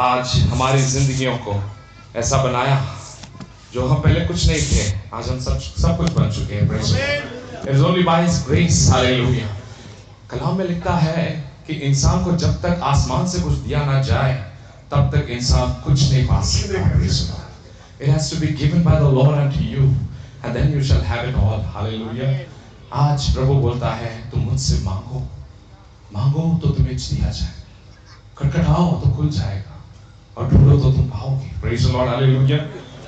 आज हमारी जिंदगियों को ऐसा बनाया जो हम पहले कुछ नहीं थे, आज हम सब कुछ बन चुके हैं। It is only by His grace, hallelujah। कलाम में लिखा है कि इंसान को जब तक आसमान से कुछ दिया ना जाए तब तक इंसान कुछ नहीं पा सकता। It has to be given by the Lord unto you, and then you shall have it all, hallelujah। आज प्रभु बोलता है तुम मुझसे मांगो, मांगो तो तुम्हें दिया जाएगा, खटखटाओ तो खुल जाएगा, और ढूंढो तो तुम पाओगे। Praise the Lord, hallelujah।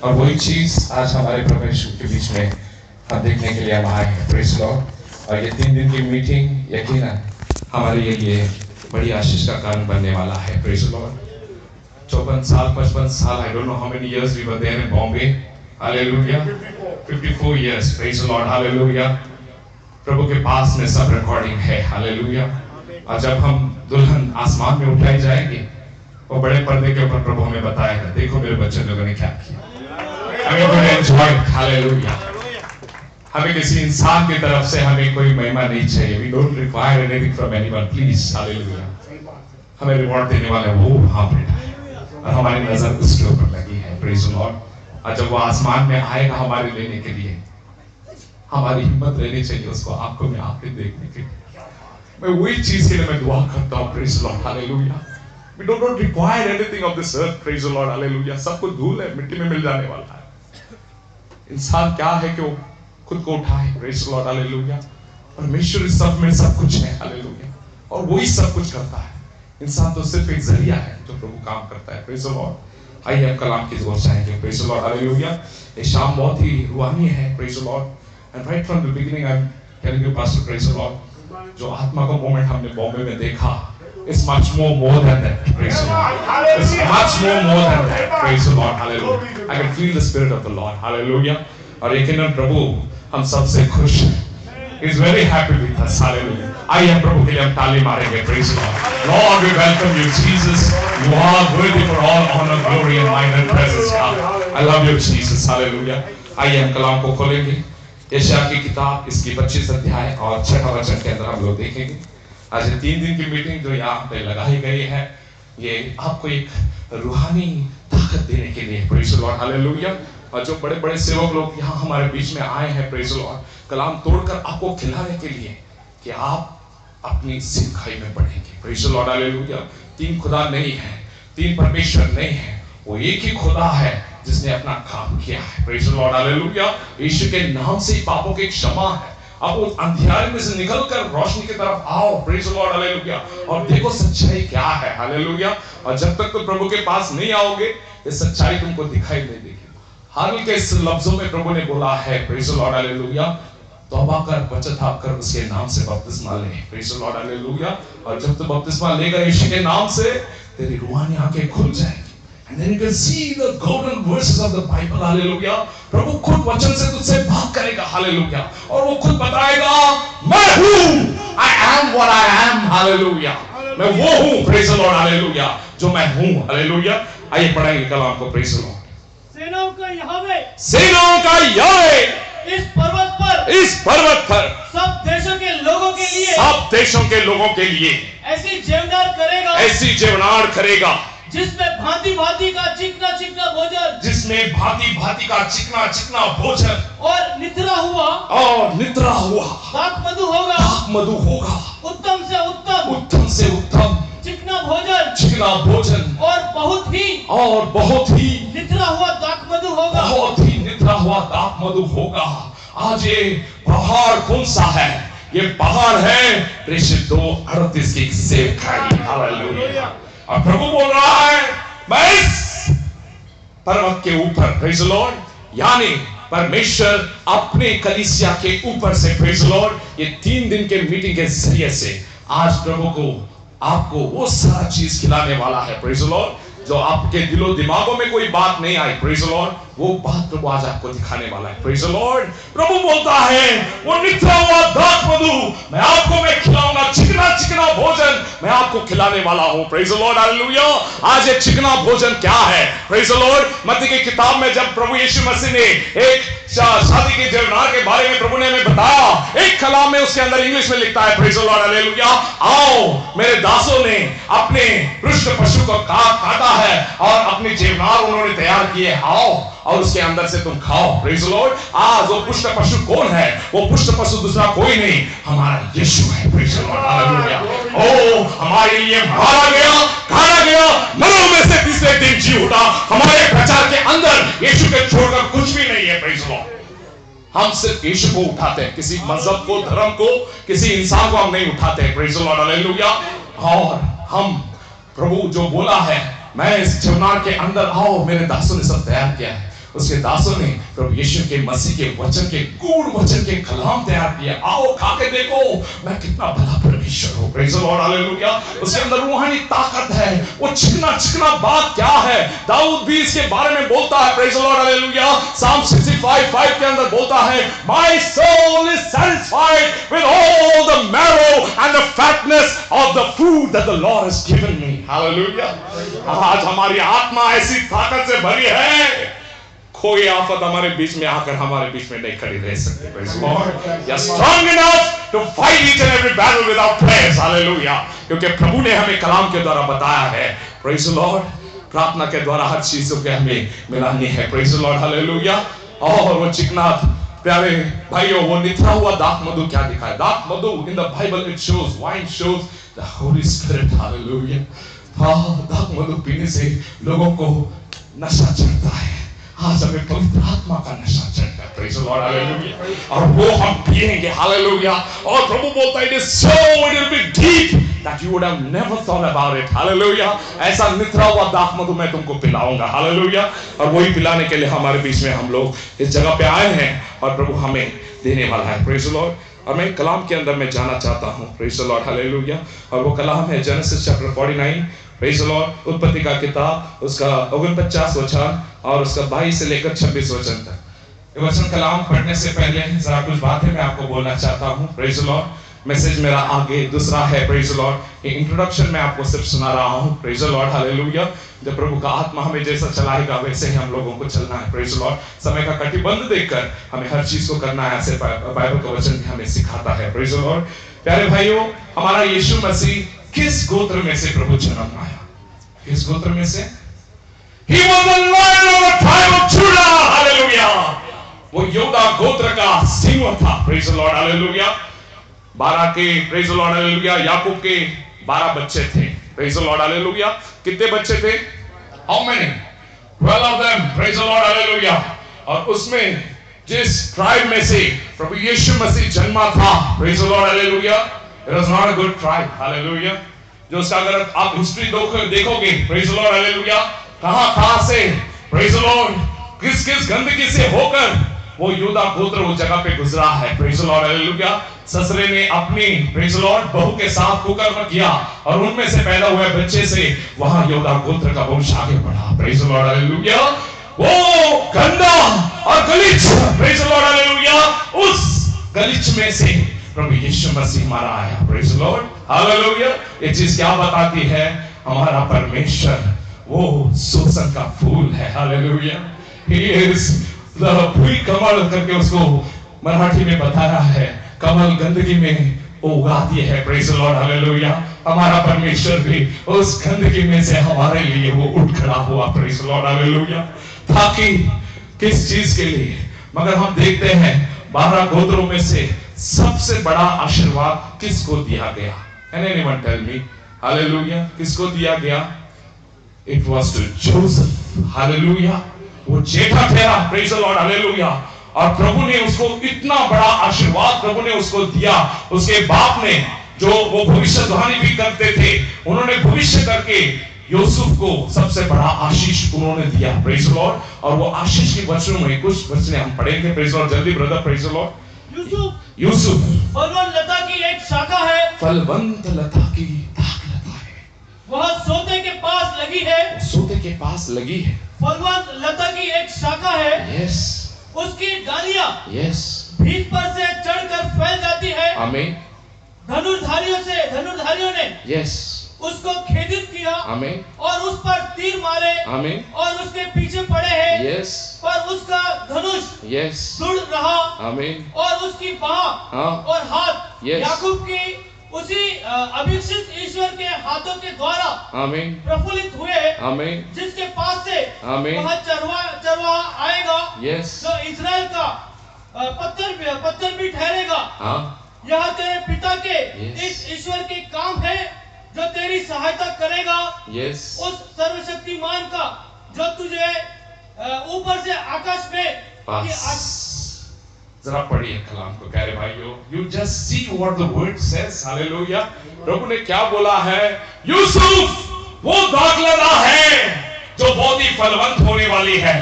और वही चीज आज हमारे प्रभु यीशु के बीच में हम देखने के लिए हम आए हैं। Praise the Lord। और ये 3 दिन की मीटिंग यकीनन हमारे लिए बड़ी आशीष का कारण बनने वाला है। Praise the Lord। 54 साल 55 साल, I don't know how many years we were there in Bombay, hallelujah। 54 years, praise the Lord, hallelujah। प्रभु के पास में सब रिकॉर्डिंग है, हालेलुया। और जब हम दुल्हन आसमान में उठाई जाएंगे, वो बड़े पर्दे के ऊपर प्रभु हमें बताएगा, देखो मेरे बच्चे लोगों ने क्या किया। हमें बड़े एंजॉय, हालेलुया। हमें किसी इंसान की तरफ से हमें कोई महिमा नहीं चाहिए। We don't require anything from anyone, please, hallelujah. हमें रिवॉर्ड देने वाले वो वहां बैठा है और हमारी नजर उसके ऊपर लगी है। Praise the Lord. और जब वो आसमान में आएगा हमारे लेने के लिए, हमारी हिम्मत रहनी चाहिए उसको आंखों में आंखें देखने के लिए। मैं वही चीज के लिए मैं दुआ करता हूँ। Praise the Lord, hallelujah. We don't require anything of this earth, praise the Lord, hallelujah। सब कुछ धूल है, मिट्टी में मिल जाने वाला है। इंसान क्या है कि वो खुद को उठाए, praise the Lord, hallelujah। परमेश्वर इस सब में सब कुछ है, hallelujah। और वही सब कुछ करता है। इंसान तो सिर्फ एक जरिया है जो प्रभु काम करता है, praise the Lord। आइए हम कलाम की ओर जाएंगे, praise the Lord, hallelujah। ये शाम बहुत ही रूहानी है, praise the Lord। And right from the beginning I'm telling you, Pastor, praise the Lord, जो आत्मा का मोमेंट हमने बॉम्बे में देखा, it's much more than that, praise the Lord। It's much more than that, praise the Lord, hallelujah। I can feel the spirit of the Lord, hallelujah। और यकीनन प्रभु हम सबसे खुश हैं। He is very happy with us, hallelujah। आइए हम प्रभु के लिए हम ताली मारेंगे, praise the Lord। Lord, we welcome you, Jesus। You are worthy for all honor, glory and might and presence, God। I love you, Jesus, hallelujah। आइए हम कलाम को खोलेंगे। यशायाह की किताब इसकी 25 अध्याय और 6वां वचन के अंदर हम लोग देखेंगे। आज 3 दिन की मीटिंग जो यहाँ पे लगाई गई है, ये आपको एक रूहानी ताकत देने के लिए, प्रेज़ द लॉर्ड, हालेलुया। और जो बड़े बड़े सेवक लोग यहाँ हमारे बीच में आए हैं, प्रेज़ द लॉर्ड, कलाम तोड़कर आपको खिलाने के लिए कि आप अपनी सिखाई में बढ़ेंगे, प्रेज़ द लॉर्ड, हालेलुया। 3 खुदा नहीं है, 3 परमेश्वर नहीं है, वो एक ही खुदा है जिसने अपना काम किया है, प्रेज़ द लॉर्ड, हालेलुया। यीशु के नाम से ही पापों की क्षमा है। अब उस अंधेरे में से निकलकर रोशनी की तरफ आओ, प्रेज़ द लॉर्ड, हालेलुया। और देखो सच्चाई क्या है, हालेलुया। और जब तक तुम प्रभु के पास नहीं आओगे, ये सच्चाई तुमको दिखाई नहीं देगी। हाल के इस लफ्जों में प्रभु ने बोला है, प्रेज़ द लॉर्ड, हालेलुया, तौबा कर, पश्चाताप कर, उसके नाम से बपतिस्मा ले, प्रेज़ द लॉर्ड, हालेलुया। और जब तुम बपतिस्मा लेगा यीशु के नाम से, तेरी रूहानी आंखें खुल जाएंगी। And then you can see the golden verses of the Bible, hallelujah। प्रभु खुद वचन से तुझसे बात करेगा, hallelujah। और वो खुद बताएगा, मैं हूँ, I am what I am, hallelujah। मैं वो हूँ, praise the Lord, hallelujah, जो मैं हूँ, hallelujah। आइए पढ़ेंगे कलाम को, praise the Lord। सेनाओं का यहोवा, सेनाओं का यहोवा, इस पर्वत पर सब देशों के लोगों के लिए, सब देशों के लोगों के लिए ऐसी जेवनार करेगा, ऐसी जेवनार करेगा, जिसमें भांति भांति का चिकना चिकना भोजन, जिसमें भांति भांति का चिकना चिकना भोजन और निद्रा हुआ दाख मधु होगा, उत्तम से उत्तम चिकना भोजन और बहुत ही निद्रा हुआ दाख मधु होगा। आज ये पहाड़ कौन सा है? ये पहाड़ है प्रेषित 2:38 की सेवकाई, हालेलुया। और प्रभु बोल रहा है, मैं इस पर्वत के ऊपर, प्रेज़ द लॉर्ड, यानी परमेश्वर अपने कलीसिया के ऊपर से, प्रेज़ द लॉर्ड, ये 3 दिन के मीटिंग के जरिए से आज प्रभु को आपको वो सारा चीज खिलाने वाला है, प्रेज़ द लॉर्ड, जो आपके दिलो दिमागों में कोई बात नहीं आई, प्रेज़ द लॉर्ड, वो बात प्रभु आज आपको दिखाने वाला है। Praise the Lord. प्रभु बोलता है वो निथरा हुआ दाख मधु मैं आपको मैं खिलाऊंगा, चिकना चिकना भोजन मैं आपको खिलाने वाला हूं। Praise the Lord, hallelujah. आज ये चिकना भोजन क्या है? Praise the Lord. मत्ती की किताब में जब प्रभु यीशु मसीह ने एक शादी के जरनार के बारे में प्रभु ने हमें बताया, एक कलाम में उसके अंदर इंग्लिश में लिखता है, प्रेज द लॉर्ड, हालेलुया, आओ मेरे दासों ने अपने पृष्ठ पशु को काटा है और अपने जेवनार उन्होंने तैयार किए, आओ और उसके अंदर से तुम खाओ। Praise the Lord. आज वो पुष्ट पशु कौन है? वो पुष्ट पशु दूसरा कोई नहीं, हमारा यीशु है। Praise the Lord, hallelujah. ओ हमारे लिए मारा गया, खाना गया, मरों में से तीसरे दिन जी उठा। हमारे प्रचार के अंदर यीशु के छोड़कर कुछ भी नहीं है। Praise the Lord. हम सिर्फ यीशु को उठाते हैं, किसी मजहब को, धर्म को, किसी इंसान को हम नहीं उठाते हैं। Praise the Lord, hallelujah. और हम प्रभु जो बोला है, मैं इस जरनार के अंदर आओ, मेरे दासों ने सब तैयार किया है। उसके दासों ने प्रभु यीशु के मसीह के वचन के गूढ़ वचन के कलाम तैयार किए। आओ खा के देखो मैं कितना भला परमेश्वर हूं। Praise the Lord, hallelujah. उसके अंदर रूहानी ताकत है। वो चिकना चिकना बात क्या है? दाऊद भी इसके बारे में बोलता है। Praise the Lord, hallelujah. Psalm 65:5 के अंदर बोलता है, my soul is satisfied with all the marrow and the fatness of the food that the Lord has given me. Hallelujah. आज हमारी आत्मा ऐसी ताकत से भरी है, कोई आफत हमारे बीच में आकर हमारे बीच में नहीं खड़ी रह सकती। Praise the Lord. You are strong enough to fight each and every battle without prayers. Hallelujah. क्योंकि प्रभु ने हमें कलाम के द्वारा बताया है, Praise the Lord, प्रार्थना के द्वारा हर चीजों के हमें मिलानी है। Praise the Lord, Hallelujah. और वो चिकना प्यारे भाइयों, वो निथरा हुआ दाख मधु क्या दिखाए? दाख मधु in the Bible it shows, wine shows the Holy Spirit. Hallelujah. दाख मधु पीने से लोगों को नशा चढ़ता है। आज हमें पवित्र आत्मा का नशा चढ़ता है। Praise the Lord, hallelujah. और वो हम पिएंगे, हालेलुया। और प्रभु बोलता है, it is so, it will be deep that you would have never thought about it. Hallelujah. ऐसा निथरा हुआ दाख मधु मैं तुमको पिलाऊंगा। हालेलुया। और वही पिलाने के लिए हमारे बीच में हम लोग इस जगह पे आए हैं और प्रभु हमें देने वाला है। Praise the Lord. और मैं कलाम के अंदर मैं जाना चाहता हूँ। Praise the Lord, hallelujah. और वो कलाम है genesis chapter 49। Praise the Lord. उत्पत्ति का किताब, उसका 49 वचन और उसका 22 से लेकर 26 वचन तक। ये वचन कलाम पढ़ने से पहले जरा कुछ बातें मैं आपको बोलना चाहता हूँ। Praise the Lord. मैसेज मेरा आगे दूसरा है। Praise the Lord. ये इंट्रोडक्शन मैं आपको सिर्फ सुना रहा हूँ। Praise the Lord, hallelujah. जब प्रभु का आत्मा हमें जैसा चलाएगा वैसे ही हम लोगों को चलना है। Praise the Lord. समय का कटिबंध देखकर हमें हर चीज को करना है, ऐसे बाइबल का वचन भी हमें सिखाता है। Praise the Lord. प्यारे भाइयों, हमारा यीशु मसीह किस गोत्र में से प्रभु जन्म आया? किस गोत्र में से? He was the lion of the tribe of Judah. Hallelujah. वो योदा गोत्र का सिंह था। Praise the Lord. Hallelujah. 12 के Praise the Lord. Hallelujah. याकूब के 12 बच्चे थे। Praise the Lord. Hallelujah. कितने बच्चे थे? How many? 12 of them. Praise the Lord. Hallelujah. और उसमें जिस ट्राइब में से प्रभु यीशु मसीह जन्मा था, Praise the Lord. Hallelujah. It was not a good tribe. Hallelujah. जो उसका अगर आप हिस्ट्री देखोगे, प्रेज द लॉर्ड, हालेलुया, कहां से, प्रेज द लॉर्ड, किस किस गंदगी से होकर वो यूदा गोत्र उस जगह पे गुजरा है। Praise the Lord, hallelujah. ससुरे ने अपनी प्रेज द लॉर्ड बहू के साथ कुकर्म किया और उनमें से पैदा हुए बच्चे से वहां यूदा गोत्र का वंश आगे बढ़ा। Praise the Lord, hallelujah. वो गंदा और गलीच, प्रेज द लॉर्ड, हालेलुया, उस गलीच में से प्रभु यीशु मसीह हमारा आया। Praise the Lord, hallelujah. ये चीज क्या बताती है? हमारा परमेश्वर वो सोसन का फूल है। Hallelujah. He is the phool kamal करके उसको मराठी में बताया है। कमल गंदगी में उगाती है। Praise the Lord, hallelujah. हमारा परमेश्वर भी उस गंदगी में से हमारे लिए वो उठ खड़ा हुआ। Praise the Lord, hallelujah. ताकि किस चीज के लिए? मगर हम देखते हैं 12 गोत्रों में से सबसे बड़ा आशीर्वाद किसको दिया गया? Can anyone tell me? Hallelujah. किसको दिया गया? It was to Joseph. Hallelujah. वो जेठा ठहरा। Praise the Lord. Hallelujah. और प्रभु ने उसको इतना बड़ा आशीर्वाद प्रभु ने उसको दिया। उसके बाप ने, जो वो भविष्यवाणी भी करते थे, उन्होंने भविष्य करके यूसुफ को सबसे बड़ा आशीष उन्होंने दिया। Praise the Lord. और वो आशीष के वचनों में कुछ वचन हम पढ़ेंगे। प्रेज द लॉर्ड, जल्दी brother. Praise the lord. Yusuf फलवंत लता की एक शाखा है। फलवंत लता की ताक लता है। वह सोते के पास लगी है। सोते के पास लगी है। फलवान लता की एक शाखा है, Yes. उसकी डालियां Yes. भीत पर से चढ़कर फैल जाती है। Amen. धनुर्धारियों ने Yes. उसको खेदित किया Amen. और उस पर तीर मारे Amen. और उसके पीछे पड़े हैं, Yes. पर उसका धनुष Yes. दृढ़ रहा Amen. और उसकी बाह हाँ. और हाथ Yes. याकूब की उसी अभिषिक्त ईश्वर के हाथों के द्वारा Amen. प्रफुल्लित हुए, Amen. जिसके पास से Amen. वह चरवाहा आएगा, Yes. जो इस्राएल का पत्थर भी ठहरेगा। हाँ. यह तेरे पिता के Yes. इस ईश्वर के काम है, जो तेरी सहायता करेगा, Yes. उस सर्वशक्तिमान का, जो तुझे ऊपर से आकाश में बस जरा पढ़िए कलाम को प्यारे भाइयों. You just see what the word says. Hallelujah. प्रभु ने क्या बोला है? यूसुफ वो दाखलता है जो बहुत ही फलवंत होने वाली है.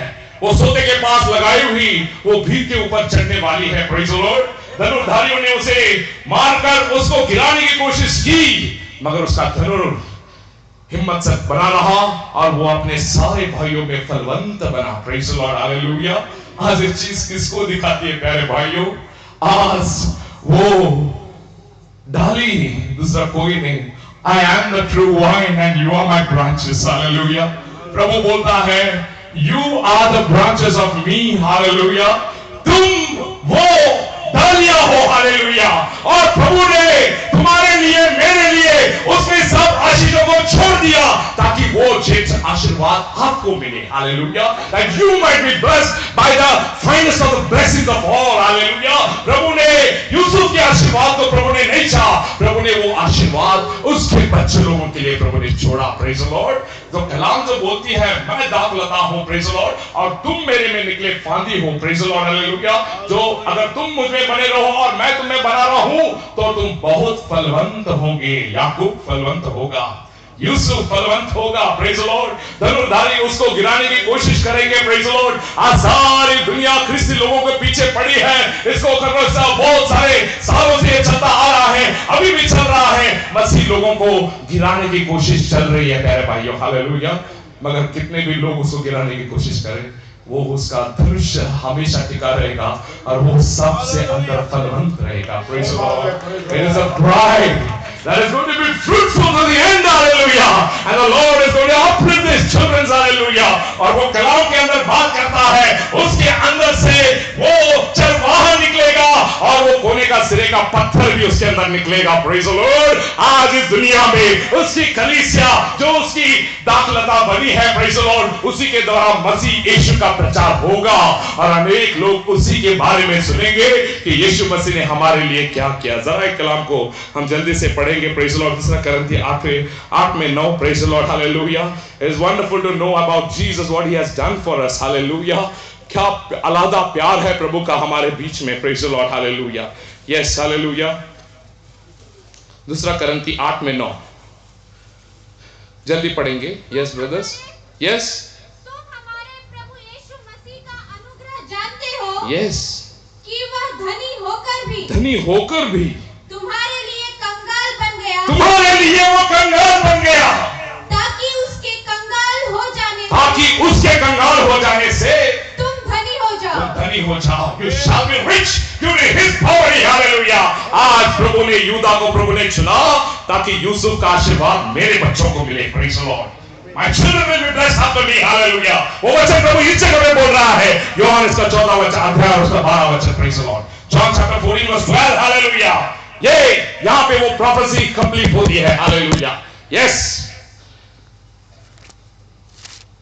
वो सोते के पास लगाई हुई वो भीड़ के ऊपर चढ़ने वाली है. Praise the Lord. धनुर्धारियों ने उसे मारकर उसको गिराने की कोशिश की, मगर उसका धनुर हिम्मत से बना रहा और वो अपने सारे भाइयों में फलवंत बना. Praise the Lord. हालेलुया. आज एक चीज किसको दिखाती है प्यारे भाइयों? आज वो डाली दूसरा कोई नहीं. I am the true vine and you are my branches. Hallelujah. प्रभु बोलता है you are the branches of me. Hallelujah. तुम वो डालियां हो. हालेलुया. और प्रभु ने तुम्हारे लिए मेरे लिए उसमें सब आशीषों को छोड़ दिया ताकि वो जिस आशीर्वाद आपको मिले. Hallelujah. that you might be blessed by the finest of the blessings of all. Hallelujah. प्रभु ने यूसुफ के आशीर्वाद को प्रभु ने नहीं चाहा, प्रभु ने वो आशीर्वाद उसके बच्चे लोगों के लिए प्रभु ने छोड़ा. Praise the Lord. तो कलाम जो बोलती है मैं दाखलता हूं, प्रेज़ द लॉर्ड, और तुम मेरे में निकले फांदी हो. Praise the Lord. हालेलुया. जो अगर तुम मुझ में बने रहो और मैं तुम्हें बना रहा हूं तो तुम बहुत फलवंत होंगे. याकूब फलवंत होगा, यूसुफ फलवंत होगा. Praise the Lord. धनुर्धारी उसको गिराने की कोशिश करेंगे. Praise the Lord. आज सारी दुनिया ख्रिस्ती लोगों के पीछे पड़ी है. इसको बहुत सारे सालों से चलता आ रहा है, अभी भी चल रहा है. मसीह लोगों को गिराने की कोशिश चल रही है प्यारे भाइयों. हालेलुया. मगर कितने भी लोग उसको गिराने की कोशिश करें, वो उसका धनुष हमेशा टिका रहेगा और वो सबसे अंदर फलवंत रहेगा. Praise the Lord. It is a bride that is going to be fruitful to the end. Hallelujah. And the Lord is going to uplift His children. Hallelujah. और वो कलाम के अंदर बात करता है, उसके अंदर से वो चरवाहा निकलेगा और वो कोने का सिरे का पत्थर भी उसके अंदर निकलेगा. Praise the Lord. आज इस दुनिया में उसकी कलीसिया जो उसकी दाखलता बनी है, Praise the Lord, उसी के द्वारा मसीह यीशु का प्रचार होगा और अनेक लोग उसी के बारे में सुनेंगे कि यीशु मसीह ने हमारे लिए क्या किया. जरा एक कलाम को हम जल्दी से पढ़ेंगे. Praise the Lord. दूसरा Corinthians 8:9. Praise the Lord. Hallelujah. It is wonderful to know about Jesus what he has done for us. Hallelujah. क्या अलग प्यार है प्रभु का हमारे बीच में. Praise the Lord. Hallelujah. Yes. Hallelujah. दूसरा करंथी 8:9 जल्दी पढ़ेंगे. Yes brothers. यस. यस. कि वह धनी होकर भी तुम्हारे लिए कंगाल बन गया, तुम्हारे लिए वो कंगाल बन गया, ताकि उसके कंगाल हो जाने से तुम धनी हो जाओ. You shall be rich due to His poverty. Hallelujah. आज प्रभु ने यूदा को प्रभु ने चुना ताकि यूसुफ का आशीर्वाद मेरे बच्चों को मिले. Praise the Lord. My children will be blessed after me. Hallelujah. वो वचन प्रभु इस जगह में बोल रहा है. योहान इसका 14 वचन अध्याय और उसका 12 वचन. Praise the Lord. John chapter 14 verse 12. Hallelujah. ये यहाँ पे वो prophecy complete होती है. Hallelujah. Yes.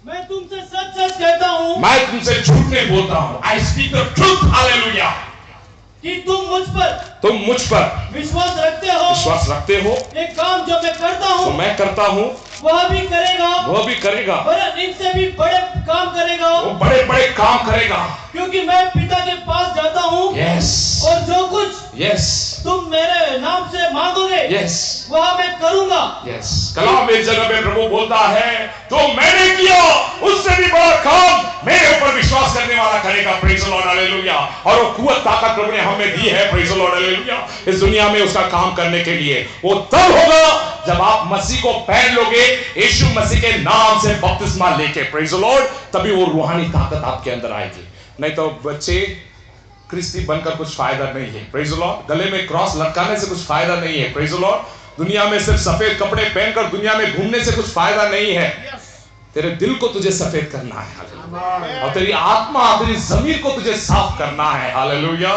मैं तुमसे सच सच कहता हूँ, मैं तुमसे झूठ नहीं बोलता हूँ. I speak the truth. Hallelujah. कि तुम मुझ पर विश्वास रखते हो. एक काम जो मैं करता तो हूँ मैं करता हूँ वह भी करेगा, वह इनसे भी बड़े काम करेगा, वो बड़े बड़े काम करेगा, क्योंकि मैं पिता के पास जाता हूँ. Yes. और जो कुछ Yes. तुम मेरे नाम से मांगोगे, Yes. वह मैं करूंगा. Yes. कलाम में जगह में प्रभु बोलता है जो मैंने किया उससे भी बड़ा काम मेरे ऊपर विश्वास करने वाला करेगा, प्रेज द लॉर्ड, हालेलुया। और वो कुव्वत ताकत प्रभु ने हमें दी है, प्रेज द लॉर्ड, हालेलुया, इस दुनिया में उसका काम करने के लिए। वो तब होगा जब आप मसीह को पहन लोगे, यीशु मसीह के नाम से बपतिस्मा लेके, प्रेज द लॉर्ड, तभी वो रूहानी ताकत आपके अंदर आएगी। नहीं तो बच्चे क्रिस्ती बनकर कुछ फायदा नहीं है, प्रेज द लॉर्ड। गले में क्रॉस लटकाने से कुछ फायदा नहीं है, प्रेज द लॉर्ड। दुनिया में सिर्फ सफेद कपड़े पहनकर दुनिया में घूमने से कुछ फायदा नहीं है। तेरे दिल को तुझे सफेद करना है, हालेलुया, और तेरी आत्मा, तेरी ज़मीर को तुझे साफ करना है, हालेलुया।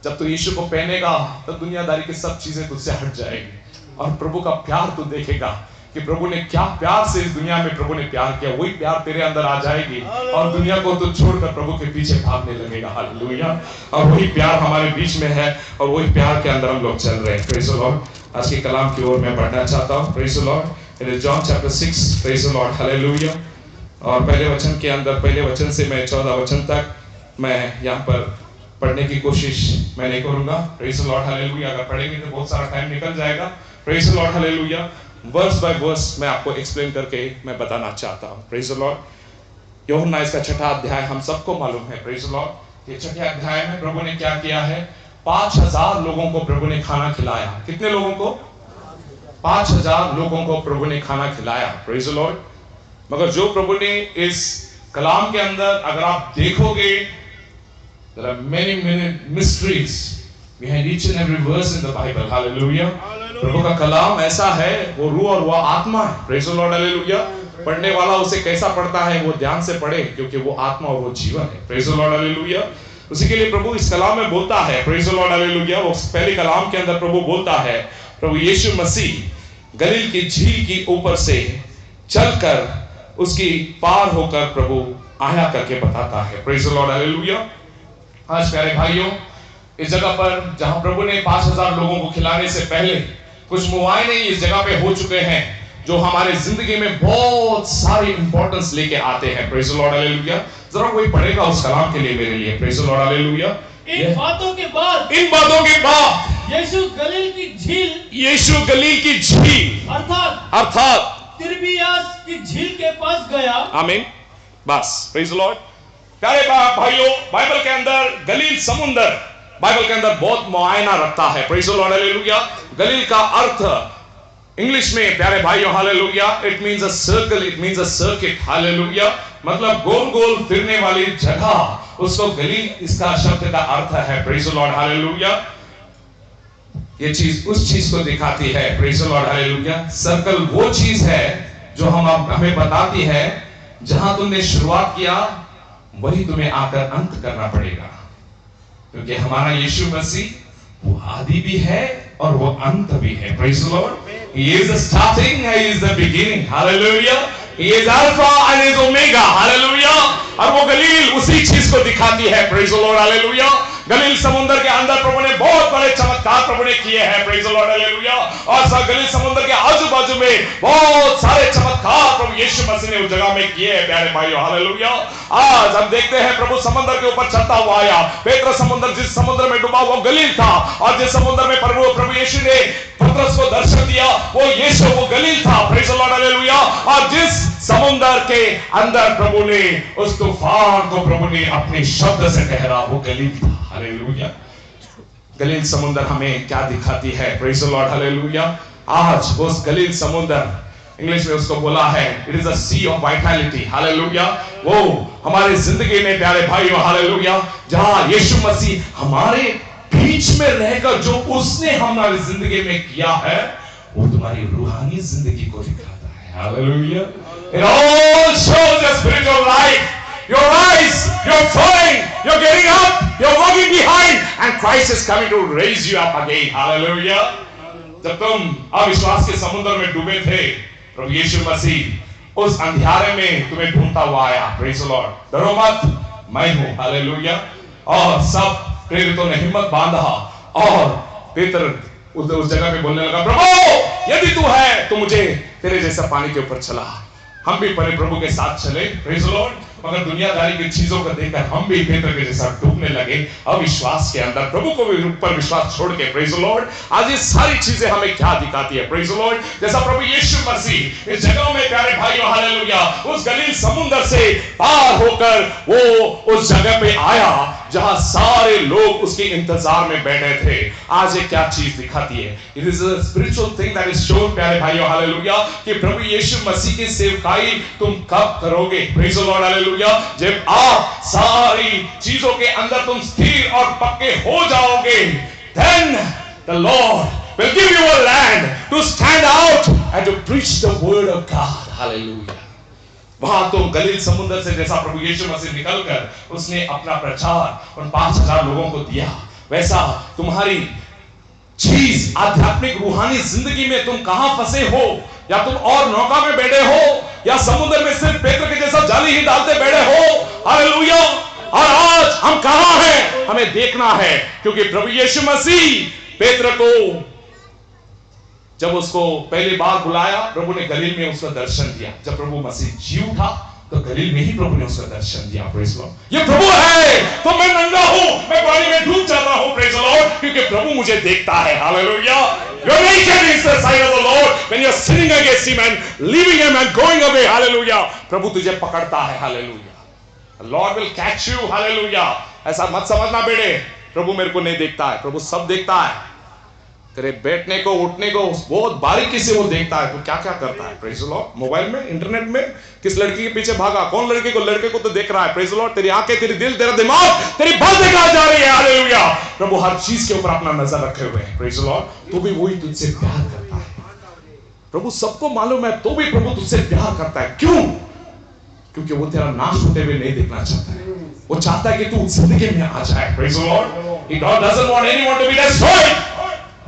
जब तू यीशु को पहनेगा तो दुनियादारी की सब चीजें तुझसे हट जाएगी और प्रभु का प्यार तू देखेगा कि प्रभु ने क्या प्यार से इस दुनिया में प्रभु ने प्यार किया। वही प्यार तेरे अंदर आ जाएगी और दुनिया को तू छोड़कर प्रभु के पीछे भागने लगेगा, हालेलुया। और वही प्यार हमारे बीच में है और वही प्यार के अंदर हम लोग चल रहे हैं, प्रेज द लॉर्ड। आज के कलाम की ओर मैं बढ़ना चाहता हूँ, praise the Lord. It is John chapter 6, praise the Lord, hallelujah. और पहले वचन के अंदर, पहले वचन से मैं 14 वचन तक मैं यहाँ पर पढ़ने की कोशिश मैं नहीं करूंगा, प्रेज द लॉर्ड, हालेलुया। अगर पढ़ेंगे तो बहुत सारा टाइम निकल जाएगा, praise the Lord, hallelujah. Verse by verse मैं आपको एक्सप्लेन करके मैं बताना चाहता हूँ, प्रेज द लॉर्ड। यूहन्ना इसका 6वां अध्याय हम सबको मालूम है, प्रेज द लॉर्ड। ये 6वें अध्याय में प्रभु ने क्या किया है? 5000 लोगों को प्रभु ने खाना खिलाया। कितने लोगों को? 5000 लोगों को प्रभु ने खाना खिलाया, प्रेज द लॉर्ड। मगर जो प्रभु ने इस कलाम के अंदर अगर आप देखोगे, there are many mysteries behind each and every verse in the Bible, hallelujah। प्रभु का कलाम ऐसा है, वो रूह और वो आत्मा है, प्रेज द लॉर्ड, हालेलुया। पढ़ने वाला उसे कैसा पढ़ता है वो ध्यान से पढ़े, क्योंकि वो आत्मा और वो जीवन है, प्रेज द लॉर्ड, हालेलुया। उसी के लिए प्रभु इस कलाम में बोलता है, प्रेज द लॉर्ड, हालेलुया। वो पहले कलाम के अंदर प्रभु बोलता है, प्रभु यीशु मसीह गलील की झील की ऊपर से चलकर उसकी पार होकर प्रभु आया करके बताता है, प्रेज द लॉर्ड, हालेलुया। आज प्यारे भाइयों, इस जगह पर जहां प्रभु ने 5000 लोगों को खिलाने से पहले कुछ मुआयने इस जगह पे हो चुके हैं जो हमारे जिंदगी में बहुत सारी इंपॉर्टेंस लेके आते हैं, प्रेज द लॉर्ड, हालेलुया। जरा कोई पढ़ेगा उस कलाम के लिए मेरे लिए, प्रेज द लॉर्ड, हालेलुया। इन बातों के बाद यीशु गलील की झील अर्थात तिबिरियास की झील के पास गया। आमीन, बस, प्रेज द लॉर्ड। प्यारे भाइयों, बाइबल के अंदर गलील समुंदर बाइबल के अंदर बहुत मुआयना रखता है, प्रेज द लॉर्ड, हालेलुया। गलील का अर्थ इंग्लिश में, प्यारे भाइयों, hallelujah, it means a circle, it means a circuit, hallelujah. मतलब गोल गोल फिरने वाली जगह, उसको गलील इसका शब्द का अर्थ है, प्रेज द लॉर्ड, हालेलुया। ये चीज उस चीज को दिखाती है, praise the Lord, hallelujah. Circle वो चीज है जो हमें बताती है जहां तुमने शुरुआत किया वही तुम्हें आकर अंत करना पड़ेगा, क्योंकि हमारा यीशु मसीह वो आदि भी है और वो अंत भी है, praise the Lord. He is the starting, he is the beginning, hallelujah। He is alpha and he is omega, hallelujah। और वो गलील उसी चीज को दिखाती है, प्रेज द लॉर्ड, हालेलुया। गलील समुद्र के अंदर प्रभु ने बहुत बड़े चमत्कार प्रभु ने किए हैं, प्रेज द लॉर्ड, हालेलुया। और गलील समुद्र के आजू बाजू में बहुत सारे चमत्कार प्रभु यीशु मसीह ने उस जगह में किए हैं, प्यारे भाइयों, हालेलुया। आज हम देखते हैं प्रभु समुद्र के ऊपर चलता हुआ आया। पेत्र समुद्र, जिस समुद्र में डूबा वो गलील था, और जिस समुद्र में प्रभु यीशु ने पतरस को दर्शन दिया वो यीशु, वो गलील था, प्रेज द लॉर्ड, हालेलुया। और जिस समुद्र के अंदर प्रभु ने उस तूफान को प्रभु ने अपने शब्द से ठहरा वो गलील था, हालेलुया। गलील समुद्र हमें क्या दिखाती है, प्रेज द लॉर्ड, हालेलुया। आज उस गलील समुद्र, इंग्लिश में उसको बोला है, it is a sea of vitality, hallelujah. वो हमारे जिंदगी में, प्यारे भाइयों, हालेलुया, जहां यीशु मसीह हमारे बीच में रहकर जो उसने हमारी जिंदगी में किया है वो तुम्हारी रूहानी जिंदगी को दिखाता है, hallelujah. It all shows your spiritual life. Your rise, you're falling, you're getting up, you're walking behind, and Christ is coming to raise you up again, hallelujah। जब तुम अविश्वास के समुद्र में डूबे थे, प्रभु यीशु मसीह उस अंधियारे में तुम्हें ढूंढता हुआ आया, प्रेज द लॉर्ड। डरो मत, मैं हूं, हालेलुया। और सब प्रेरितों ने हिम्मत बांधा और पेत्र उस जगह पे बोलने लगा, प्रभु यदि तू है तो मुझे तेरे जैसा पानी के ऊपर चला। हम भी पहले प्रभु के साथ चले, प्रेज द लॉर्ड। मगर दुनियादारी की चीजों को देखकर हम भी पेत्र के जैसा डूबने लगे अविश्वास के अंदर, प्रभु को भी ऊपर विश्वास छोड़ के। Praise the Lord. आज ये सारी चीजें हमें क्या दिखाती है? Praise the Lord. जैसा प्रभु यीशु मसीह इस जगह में प्यारे भाइयों हालेलुया उस गलील समुद्र से पार होकर वो उस जगह पे आया जहां सारे लोग उसके इंतजार में बैठे थे। आज ये क्या चीज दिखाती है? It is a spiritual thing that is shown प्यारे भाइयों हालेलुया कि प्रभु यीशु मसीह की सेवकाई तुम कब करोगे? Praise the Lord hallelujah. जब आप सारी चीजों के अंदर तुम स्थिर और पक्के हो जाओगे, then the Lord will give you a land to stand out and to preach the word of God. Hallelujah. वहां तो गलील समुद्र से जैसा प्रभु यीशु मसीह निकलकर उसने अपना प्रचार उन 5000 लोगों को दिया, वैसा तुम्हारी चीज आध्यात्मिक रूहानी जिंदगी में तुम कहां फंसे हो, या तुम और नौका में बैठे हो, या समुद्र में सिर्फ पेत्र के जैसा जाली ही डालते बैठे हो। हालेलुया। और आज हम कहां हैं हमें देखना है, क्योंकि प्रभु यीशु मसीह पेत्र को जब उसको पहली बार बुलाया, प्रभु ने गलील में उसका दर्शन दिया। जब प्रभु मसीह जी उठा तो गलील में ही प्रभु ने उसका दर्शन दिया। Praise Lord. ये प्रभु है तो मैं नंगा हूं, मैं पानी में डूब जाता हूं। Praise Lord. क्योंकि प्रभु मुझे देखता है। Hallelujah. Your naked is the sight of the Lord when you are sinning against him and leaving him and going away. Hallelujah. प्रभु तुझे पकड़ता है। Hallelujah. The Lord will catch you. Hallelujah. ऐसा मत समझना बेटे प्रभु मेरे को नहीं देखता है। प्रभु सब देखता है, तेरे बैठने को उठने को बहुत बारीकी से वो देखता है। तो क्या क्या करता है? Praise the Lord. मोबाइल में, इंटरनेट में किस लड़की के पीछे भागा, कौन लड़के को तो देख रहा है। Praise the Lord. तेरी आंखें, तेरी दिल, तेरा दिमाग, तेरी बातें कहां जा रही है? हालेलुया। प्रभु हर चीज के ऊपर अपना नजर रखे हुए हैं। Praise the Lord. तो भी वही तुझसे प्यार करता है। प्रभु सबको मालूम है, तो भी प्रभु तुझसे प्यार करता है। क्यों? क्योंकि वो तेरा नाश होते हुए नहीं देखना चाहता है। वो चाहता है कि तू जिंदगी में आ जाए। Praise the Lord. God doesn't want anyone to be destroyed.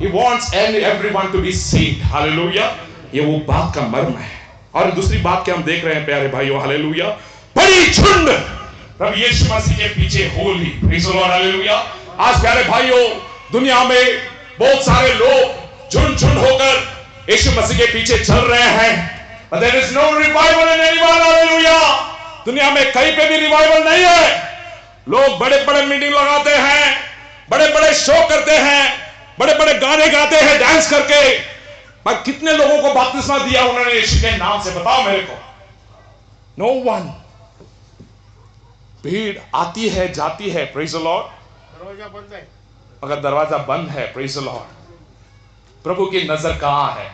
He wants everyone to be saved. Hallelujah. ये वो बात का मर्म है। और दूसरी बात क्या हम देख रहे हैं प्यारे भाइयों? हालेलुया। बड़ी झुंड प्रभु यीशु मसीह के पीछे Holi. Praise the Lord. Hallelujah. आज प्यारे भाइयों दुनिया में बहुत सारे लोग झुंड होकर यीशु मसीह के पीछे चल रहे हैं। But there is no revival in anyone. Hallelujah. दुनिया में कहीं पे भी रिवाइवल नहीं है। लोग बड़े बड़े मीटिंग लगाते हैं, बड़े बड़े शो करते हैं, बड़े बड़े गाने गाते हैं डांस करके, पर कितने लोगों को बपतिस्मा दिया उन्होंने यीशु के नाम से? बताओ मेरे को। No one. भीड़ आती है जाती है। Praise the Lord. दरवाजा बंद है, अगर दरवाजा बंद है, प्रेज द लॉर्ड, प्रभु की नजर कहां है?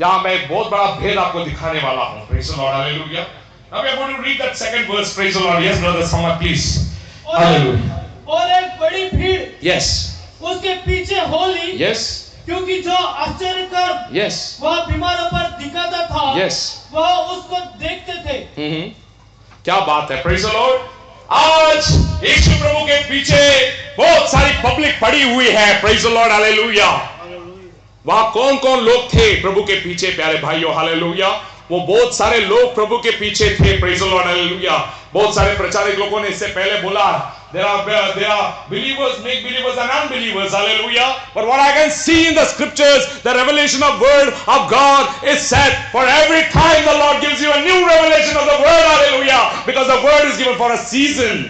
यहां मैं एक बहुत बड़ा भेद आपको दिखाने वाला हूं। Praise the Lord. Hallelujah. Now we are going to read that second verse. Praise the Lord. Yes, brother, someone please. Hallelujah. और एक बड़ी भीड़ Yes. उसके पीछे होली। Yes. क्योंकि जो आश्चर्य कर Yes. वह बीमारों पर दिखाता था, Yes. वह उसको देखते थे। क्या बात है? Praise the Lord. आज यीशु प्रभु के पीछे बहुत सारी पब्लिक पड़ी हुई है। Praise the Lord. Hallelujah. वहां कौन कौन लोग थे प्रभु के पीछे प्यारे भाइयों? हालेलुया। वो बहुत सारे लोग प्रभु के पीछे थे। Praise the Lord. हालेलुया। बहुत सारे प्रचारक लोगों ने इससे पहले बोला there are believers, make believers and unbelievers. Hallelujah. But what I can see in the scriptures, the revelation of word of God is said for every time the Lord gives you a new revelation of the word. Hallelujah. Because the word is given for a season.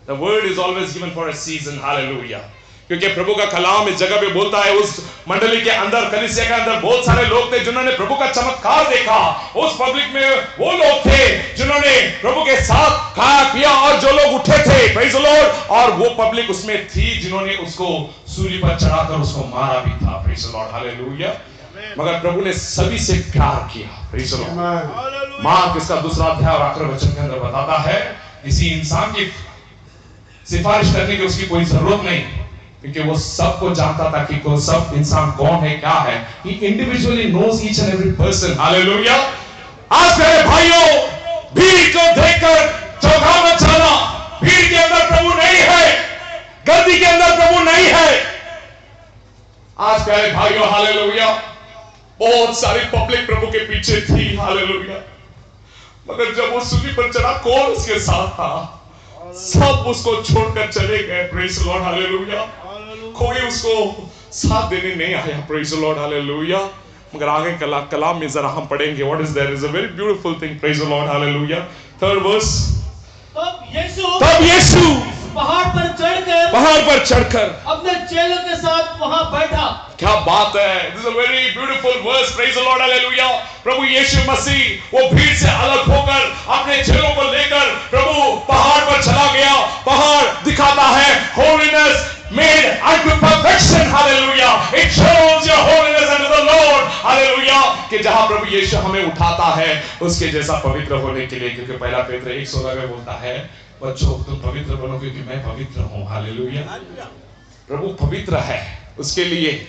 The word is always given for a season. Hallelujah. क्योंकि प्रभु का कलाम इस जगह पे बोलता है, उस मंडली के अंदर, कलीसिया के अंदर बहुत सारे लोग थे जिन्होंने प्रभु का चमत्कार देखा। उस पब्लिक में वो लोग थे जिन्होंने प्रभु के साथ खाया पिया, और जो लोग उठे थे, प्रेज द लॉर्ड, और वो पब्लिक उसमें थी जिन्होंने उसको सूली पर चढ़ाकर उसको मारा भी था। Praise the Lord. हालेलुया। मगर प्रभु ने सभी से प्यार किया। Praise the Lord. मार्क इसका 2 अध्याय और आखिरी वचन के अंदर बताता है, किसी इंसान की सिफारिश करने की उसकी कोई जरूरत नहीं, क्योंकि वो सबको जानता था कि वो सब इंसान कौन है, क्या है। He individually knows each and every person. Hallelujah. आज मेरे भाइयों भीड़ को देखकर चौंका मत जाना। भीड़ के अंदर प्रभु नहीं है, गर्दी के अंदर प्रभु नहीं है। आज प्यारे भाइयों हालेलुया, बहुत सारी पब्लिक प्रभु के पीछे थी। हालेलुया। मगर जब वो सूली पर चढ़ा, कौन उसके साथ था? सब उसको छोड़कर चले गए। Praise the Lord. हालेलुया। कोई उसको साथ देने नहीं आया। Praise the Lord. हालेलुया। मगर आगे कलाम में जरा हम पढ़ेंगे, what is there is a very beautiful thing. Praise the Lord. Hallelujah. 3rd verse, Yeshu पहाड़ पर चढ़कर अपने चेलों के साथ वहां बैठा। क्या बात है! This is a very beautiful verse. Praise the Lord. Hallelujah. प्रभु यीशु मसीह वो भीड़ से अलग होकर अपने चेलों को लेकर प्रभु पहाड़ पर चला गया। पहाड़ दिखाता है holiness made unto perfection. Hallelujah. It shows your holiness unto the Lord. Hallelujah. कि जहां प्रभु यीशु हमें उठाता है उसके जैसा पवित्र होने के लिए, क्योंकि पहला पेत्र 1:16 में बोलता है, बच्चों तुम पवित्र बनो क्योंकि मैं पवित्र हूं। हालेलुया। प्रभु पवित्र है, उसके लिए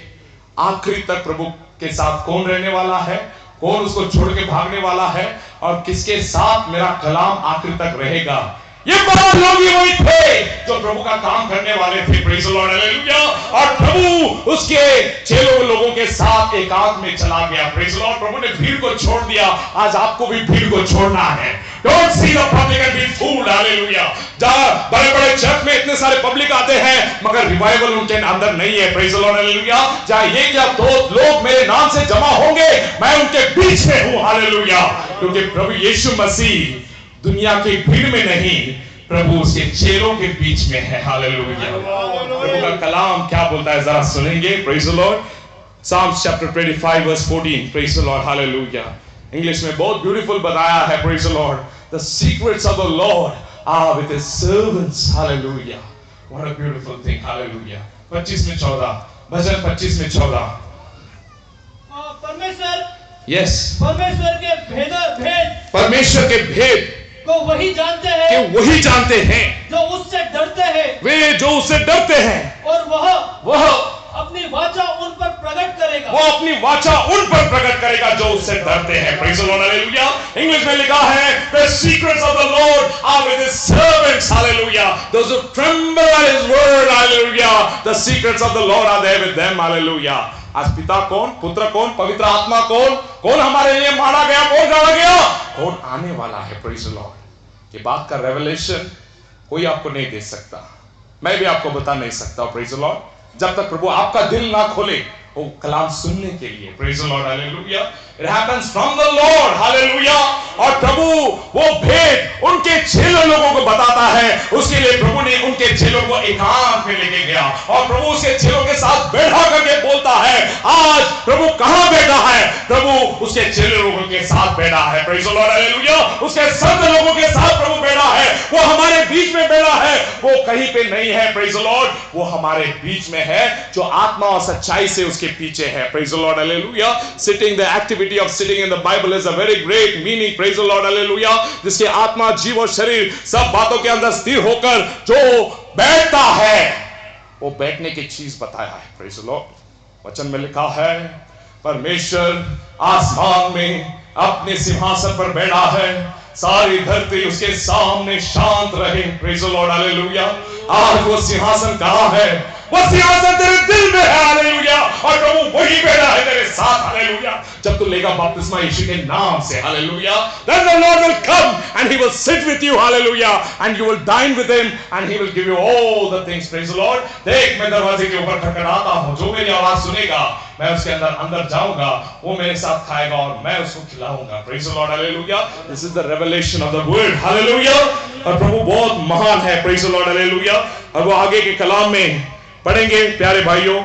आखिरी तक प्रभु के साथ कौन रहने वाला है, कौन उसको छोड़ के भागने वाला है, और किसके साथ मेरा कलाम आखिरी तक रहेगा। ये 12 लोग ही वही थे जो प्रभु का काम करने वाले थे। Praise the Lord. हालेलुया। और प्रभु उसके चेलों लोगों के साथ एकांत में चला गया। Praise the Lord. प्रभु ने भीड़ को छोड़ दिया। आज आपको भी भीड़ को छोड़ना है। Don't see the public and B fooled. Hallelujah. जहां बड़े-बड़े चर्च में इतने सारे पब्लिक आते हैं मगर रिवाइवल उनके अंदर नहीं है। Praise the Lord. हालेलुया। चाहे ये क्या दो लोग मेरे नाम से जमा होंगे, मैं उनके बीच में हूं। हालेलुया। क्योंकि प्रभु यीशु मसीह दुनिया की भीड़ में नहीं, प्रभु उसके चेलों के बीच में है। हालेलुया। प्रभु का कलाम क्या बोलता है जरा सुनेंगे। Praise the Lord. Psalms chapter 25 verse 14. Praise the Lord. Hallelujah. English में बहुत ब्यूटीफुल बताया है। Praise the Lord. The secrets of the Lord are with his servants. Hallelujah. What a beautiful thing. Hallelujah. 25 में 14, भजन 25 में 14। परमेश्वर Yes. परमेश्वर के भेद को वही जानते हैं, कि वही जानते हैं जो उससे डरते हैं, वे जो उससे डरते हैं, और वह अपनी वाचा उन पर प्रकट करेगा। वो अपनी वाचा उन पर प्रकट करेगा जो उससे डरते हैं। Praise the Lord. Hallelujah. English में लिखा है the secrets of the Lord are with his servants. Hallelujah. Those who tremble at his word. Hallelujah. The secrets of the Lord are there with them. Hallelujah. आज पिता कौन, पुत्र कौन, पवित्र आत्मा कौन हमारे लिए मारा गया, कौन गाड़ा गया, कौन आने वाला है। Praise the Lord. ये बात का रेवलेशन कोई आपको नहीं दे सकता, मैं भी आपको बता नहीं सकता। Praise the Lord. जब तक प्रभु आपका दिल ना खोले वो कलाम सुनने के लिए। Praise the Lord. Hallelujah. It happens from the Lord. Hallelujah. और प्रभु वो भेद उनके चेलों लोगों को बताता है। उसके लिए प्रभु ने उनके चेलों को एकांत में लेके गया और प्रभु उसके चेलों के साथ बैठा करके बोलता है, आज प्रभु कहां बैठा है? प्रभु उसके चेलों लोगों के साथ बैठा है। Praise the Lord. हालेलुया। उसके संत लोगों के साथ प्रभु बैठा है। वो हमारे बीच में बैठा है, वो कहीं पे नहीं है। Praise the Lord. वो हमारे बीच में है जो आत्मा और सच्चाई से उसके पीछे है। Praise the Lord. Hallelujah. Sitting, the activity of sitting in the Bible is a very great meaning. Praise the Lord. Hallelujah. जिसके आत्मा, जीव और शरीर सब बातों के अंदर स्थिर होकर जो बैठता है वो बैठने की चीज बताया है। Praise the Lord. वचन में लिखा है परमेश्वर आसमान में अपने सिंहासन पर बैठा है, सारी धरती उसके सामने शांत रहे। Praise the Lord. Hallelujah. आज वो सिंहासन कहां है? वो सिंहासन तेरे दिल में है। हालेलुया। और प्रभु वही बैठा है तेरे साथ। हालेलुया। जब तू लेगा बपतिस्मा यीशु के नाम से। Hallelujah. Then the Lord will come and he will sit with you. Hallelujah. And you will dine with him and he will give you all the things. Praise the Lord. देख मैं दरवाजे के ऊपर खटखटाता हूं, जो मेरी आवाज सुनेगा मैं उसके अंदर जाऊंगा, वो मेरे साथ खाएगा और मैं उसको खिलाऊंगा। Praise the Lord. Hallelujah. This is the revelation of the word. Hallelujah. और प्रभु बहुत महान है। Praise the Lord. Hallelujah. और वो आगे के कलाम में पढ़ेंगे प्यारे भाइयों।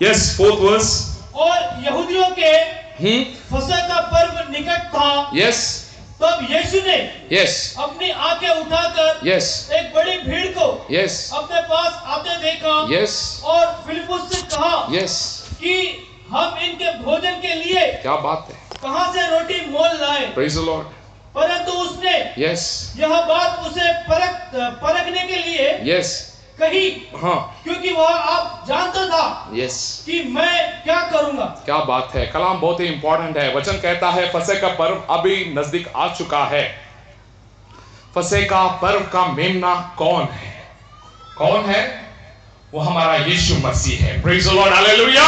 Yes, 4th verse. और यहूदियों के फसह का पर्व निकट था। Yes. तब यीशु ने Yes. अपनी आंखें उठाकर Yes. एक बड़ी भीड़ को Yes. अपने पास आते देखा। Yes. और फिलिप्पुस से कहा Yes. कि हम इनके भोजन के लिए क्या बात है, कहां से रोटी मोल लाए। Praise the Lord. परंतु उसने Yes. यह बात उसे परखने के लिए Yes. कही, हाँ, क्योंकि वह आप जानता था Yes. कि मैं क्या करूंगा। क्या बात है। कलाम बहुत ही इंपॉर्टेंट है। वचन कहता है फसह का पर्व अभी नजदीक आ चुका है। फसह का पर्व का मेमना कौन है? कौन है? वो हमारा यीशु मसीह है। Praise the Lord. हालेलुया।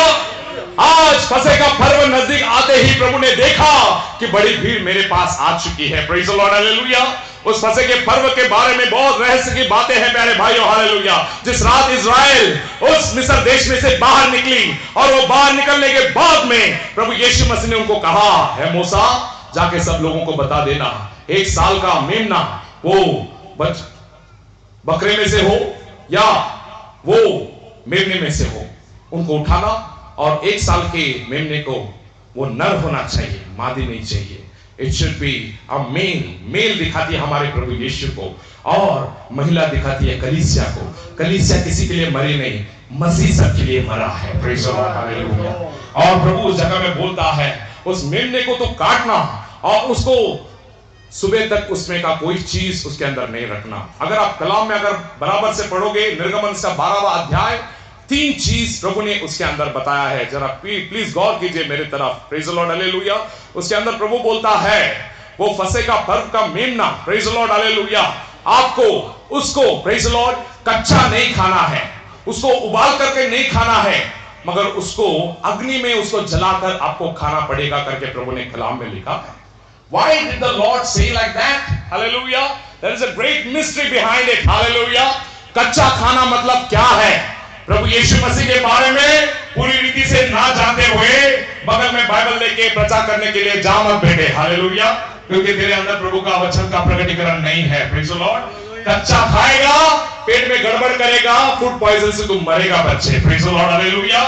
आज फसह का पर्व नजदीक आते ही प्रभु ने देखा कि बड़ी भीड़ मेरे पास आ चुकी है। Praise the Lord. हालेलुया। उस फसह के पर्व के बारे में बहुत रहस्य की बातें हैं प्यारे भाइयों। हालेलुया। जिस रात इज़राइल उस मिस्र देश में से बाहर निकली और वो बाहर निकलने के बाद में प्रभु यीशु मसीह ने उनको कहा है, मूसा जाके सब लोगों को बता देना 1 साल का मेमना वो बकरे में से हो या वो मेमने में से हो, उनको उठाना, और 1 साल के मेमने को वो नर होना चाहिए, मादी नहीं चाहिए। It should be a male दिखाती है हमारे प्रभु यीशु को, और महिला दिखाती है कलीसिया को। कलीसिया किसी के लिए मरी नहीं, मसीह सबके लिए मरा है। Praise the Lord, hallelujah. और प्रभु उस जगह में बोलता है उस मेमने को तो काटना और उसको सुबह तक उसमें का कोई चीज उसके अंदर नहीं रखना। अगर आप कलाम में अगर बराबर से पढ़ोगे निर्गमन का 12वां अध्याय, 3 चीज प्रभु ने उसके अंदर बताया है। जरा प्लीज गौर कीजिए मेरे तरफ। Praise the Lord, hallelujah. उसके अंदर प्रभु बोलता है वो फसह का पर्व का मेमना, प्रेज़ द लॉर्ड, हालेलुया, आपको उसको प्रेज़ द लॉर्ड कच्चा नहीं खाना है, उसको उबाल करके नहीं खाना है, मगर उसको अग्नि में उसको जलाकर आपको खाना पड़ेगा करके प्रभु ने कलाम में लिखा है। Why did the Lord say like that? Hallelujah. There is a great mystery behind it. Hallelujah. कच्चा खाना मतलब क्या है? प्रभु यीशु मसीह के बारे में पूरी रीति से ना जानते हुए बगल में बाइबल लेके प्रचार करने के लिए जा मत बैठे। हालेलुया। क्योंकि तेरे अंदर प्रभु का वचन का प्रकटीकरण नहीं है। Praise the Lord. कच्चा खाएगा, पेट में गड़बड़ करेगा, फूड पॉइजन से तू मरेगा बच्चे। Praise the Lord, hallelujah.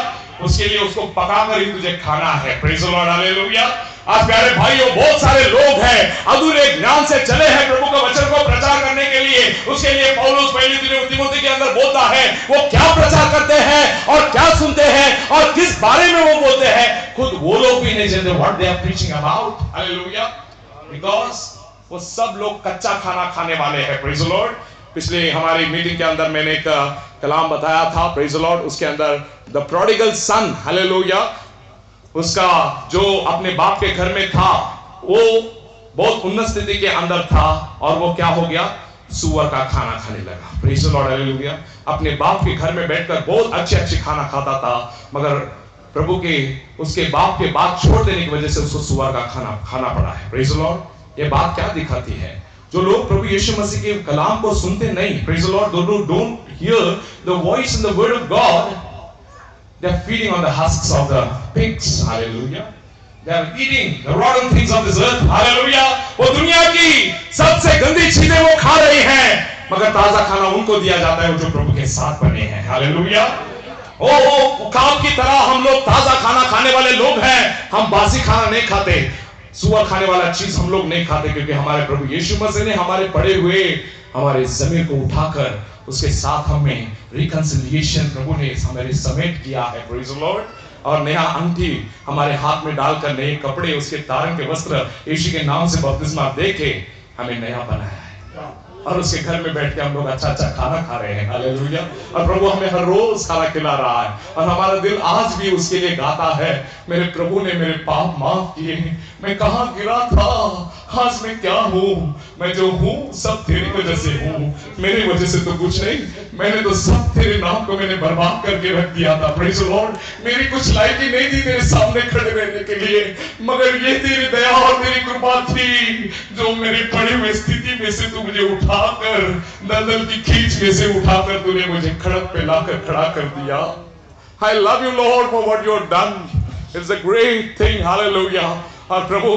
उसके लिए उसको पकाकर ही तुझे खाना है। Praise the Lord, hallelujah. आज प्यारे भाइयों, बहुत सारे लोग हैं अधूरे ज्ञान से चले हैं प्रभु का वचन को प्रचार करने के लिए। उसके लिए पौलुस पहली तिमोथी के अंदर बोलता है वो क्या प्रचार करते हैं और क्या सुनते हैं और किस बारे में वो बोलते हैं, खुद वो लोग भी नहीं जानते what they are preaching about. Hallelujah. Because वो सब लोग कच्चा खाना खाने वाले हैं। Praise the Lord. पिछले हमारी मीटिंग के अंदर मैंने एक कलाम बताया था, प्रेज़ द लॉर्ड। उसके अंदर द प्रोडिगल सन, हालेलुया, उसका जो अपने बाप के घर में था वो बहुत उन्नत स्थिति के अंदर था और वो क्या हो गया, सुअर का खाना खाने लगा। Praise the Lord, hallelujah. अपने बाप के घर में बैठकर बहुत अच्छे खाना खाता था, मगर प्रभु के उसके बाप के बात छोड़ देने की वजह से उसको सुअर का खाना खाना पड़ा है। Praise the Lord. ये बात क्या दिखाती है? जो लोग प्रभु यीशु मसीह के कलाम को सुनते नहीं, praise the Lord, those who don't hear the voice and the word of God, they are feeding on the husks of the pigs. Hallelujah. They are eating the rotten things of this earth. Hallelujah. वो दुनिया की सबसे गंदी चीजें वो खा रही हैं, मगर ताजा खाना उनको दिया जाता है जो प्रभु के साथ बने हैं। हालेलुया। ओ काब की तरह हम लोग ताजा खाना खाने वाले लोग हैं। हम बासी खाना नहीं खाते, सुअर खाने वाला चीज हम लोग नहीं खाते, क्योंकि हमारे प्रभु यीशु मसीह ने हमारे पड़े हुए हमारे जमीर को उठाकर उसके साथ हमें रिकंसिलिएशन प्रभु ने हमारे समेट किया है। Praise the Lord. और नया अंगठी हमारे हाथ में डालकर, नए कपड़े, उसके तारण के वस्त्र यीशु के नाम से बपतिस्मा देके हमें नया बनाया है, और उसके घर में बैठ के हम लोग अच्छा खाना खा रहे हैं। हालेलुया। और प्रभु हमें हर रोज खाना खिला रहा है, और हमारा दिल आज भी उसके लिए गाता है, मेरे प्रभु ने मेरे पाप माफ किए, मैं कहां गिरा था, आज मैं क्या हूं, मैं जो हूं सब तेरी वजह से हूं, मेरी वजह से तो कुछ नहीं, मैंने तो सब तेरे नाम को मैंने बर्बाद करके रख दिया था। Praise the Lord. मेरी कुछ लायकी नहीं थी तेरे सामने खड़े रहने के लिए, मगर ये तेरी दया और तेरी कृपा थी जो मेरे पड़े हुए स्थिति में से तू मुझे उठाकर, दलदल की खींच में से उठाकर तूने मुझे खड़क पे लाकर खड़ा कर दिया। I love you Lord for what you have done. It's a great thing. Hallelujah. और प्रभु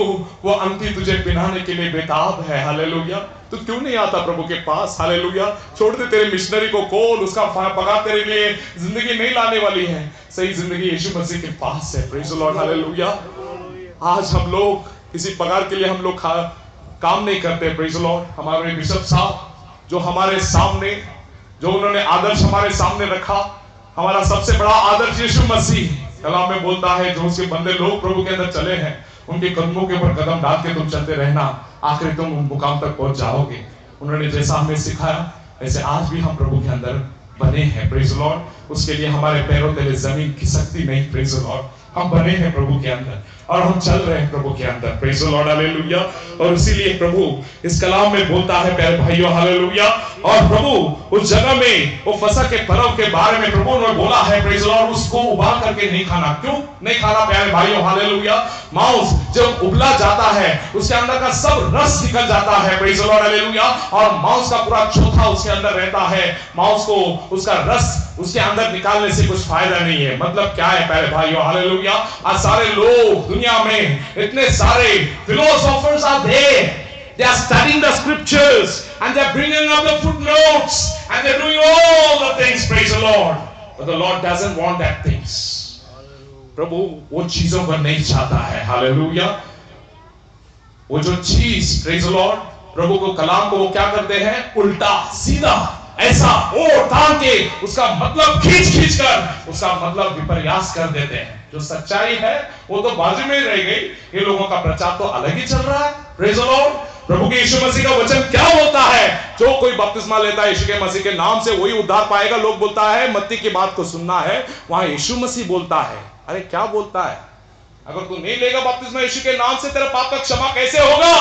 वो अंगठी तुझे पहनाने के लिए बेताब है। हालेलुया। तू क्यों नहीं आता प्रभु के पास? हालेलुया। छोड़ दे तेरे मिशनरी को खोल, उसका पगार तेरे लिए जिंदगी नहीं लाने वाली है, सही जिंदगी यीशु मसीह के पास है। Praise the Lord, hallelujah. आज हम लोग किसी पगार के लिए हम लोग काम नहीं करते। Praise the Lord. हमारे बिशप साहब जो हमारे सामने, जो उन्होंने आदर्श हमारे सामने रखा, हमारा सबसे बड़ा आदर्श यीशु मसीह, कलाम में बोलता है जो उसके बंदे लोग प्रभु के अंदर चले हैं उनके कदमों के ऊपर कदम डाल के तुम चलते रहना, आखिर तुम उन मुकाम तक पहुंच जाओगे। उन्होंने जैसा हमें सिखाया वैसे आज भी हम प्रभु के अंदर बने हैं। Praise the Lord. उसके लिए हमारे पैरों तले जमीन खिसकती नहीं। Praise the Lord. हम बने हैं प्रभु के अंदर और हम चल रहे हैं प्रभु के अंदर। Praise the Lord, hallelujah. और इसीलिए प्रभु इस कलाम में बोलता है प्यारे भाइयों, हालेलुया। और प्रभु उस जगह में वो फसह के पर्व के बारे में प्रभु ने बोला है, प्रेज़ द लॉर्ड, उसको उबाल करके नहीं खाना। क्यों नहीं खाना प्यारे भाइयों? हालेलुया। मांस जब उबला जाता है उसके अंदर का सब रस निकल जाता है। Praise the Lord, hallelujah. और मांस का पूरा चोथा उसके अंदर रहता है। मांस को उसका रस उसके अंदर निकालने से कुछ फायदा नहीं है। मतलब क्या है प्यारे भाइयों? हालेलुया। आज सारे लोग दुनिया में इतने सारे philosophers are there. They are studying the scriptures and they are bringing up the footnotes and they're doing all the things, praise the Lord, but the Lord doesn't want that things. प्रभु वो चीजों को नहीं चाहता है, hallelujah. वो जो चीज, praise the Lord, प्रभु को कलाम को वो क्या करते हैं, उल्टा सीधा ऐसा ओढ़ तान के उसका मतलब खींच कर उसका मतलब विपर्यास कर देते हैं। जो सच्चाई है वो तो बाजू में ही रह गई, ये लोगों का प्रचार तो अलग ही चल रहा है, प्रेज द लॉर्ड। प्रभु के यीशु मसीह का वचन क्या बोलता है, जो कोई बपतिस्मा लेता है यीशु के मसीह के नाम से वही उद्धार पाएगा। लोग बोलता है मत्ती की बात को सुनना है, वहां यीशु मसीह बोलता है, अरे क्या बोलता है, अगर तू नहीं लेगा बपतिस्मा यीशु के नाम से तेरा पाप का क्षमा कैसे होगा।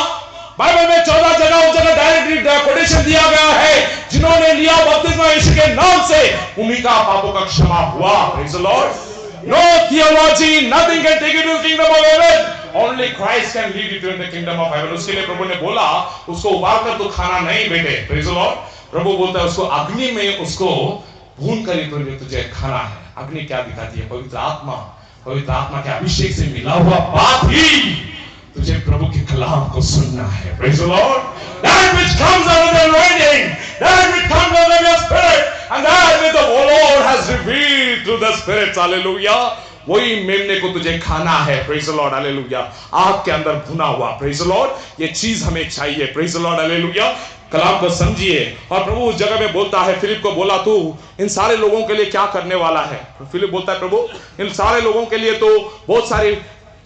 बाइबल में 14 जगह उस जगह डायरेक्ट कोटेशन दिया गया है, जिन्होंने लिया बपतिस्मा यीशु के नाम से उन्हीं का पापों का क्षमा हुआ, praise the Lord. No theology, nothing can take you to the kingdom of heaven. Only Christ can lead you to the kingdom of heaven. उसके लिए प्रभु ने बोला उसको उबाल कर तो खाना नहीं बेटे, प्रेज द लॉर्ड। प्रभु बोलता है उसको अग्नि में उसको भून कर ही तुझे खाना है। अग्नि क्या दिखाती है, पवित्र आत्मा, पवित्र आत्मा के अभिषेक से मिला हुआ बात ही तुझे प्रभु के कलाम को सुनना है, praise the Lord. That which comes out of the anointing, that which comes out of your spirit, and that which the Lord has revealed through the Spirit, hallelujah, वही मेमने को तुझे खाना है, प्रेज द लॉर्ड, हालेलुया। आग के अंदर भुना हुआ, प्रेज द लॉर्ड, ये चीज हमें चाहिए, प्रेज द लॉर्ड, हालेलुया। कलाम को समझिए। और प्रभु उस जगह में बोलता है, फिलिप को बोला तू इन सारे लोगों के लिए क्या करने वाला है। फिलिप बोलता है प्रभु इन सारे लोगों के लिए तो बहुत सारी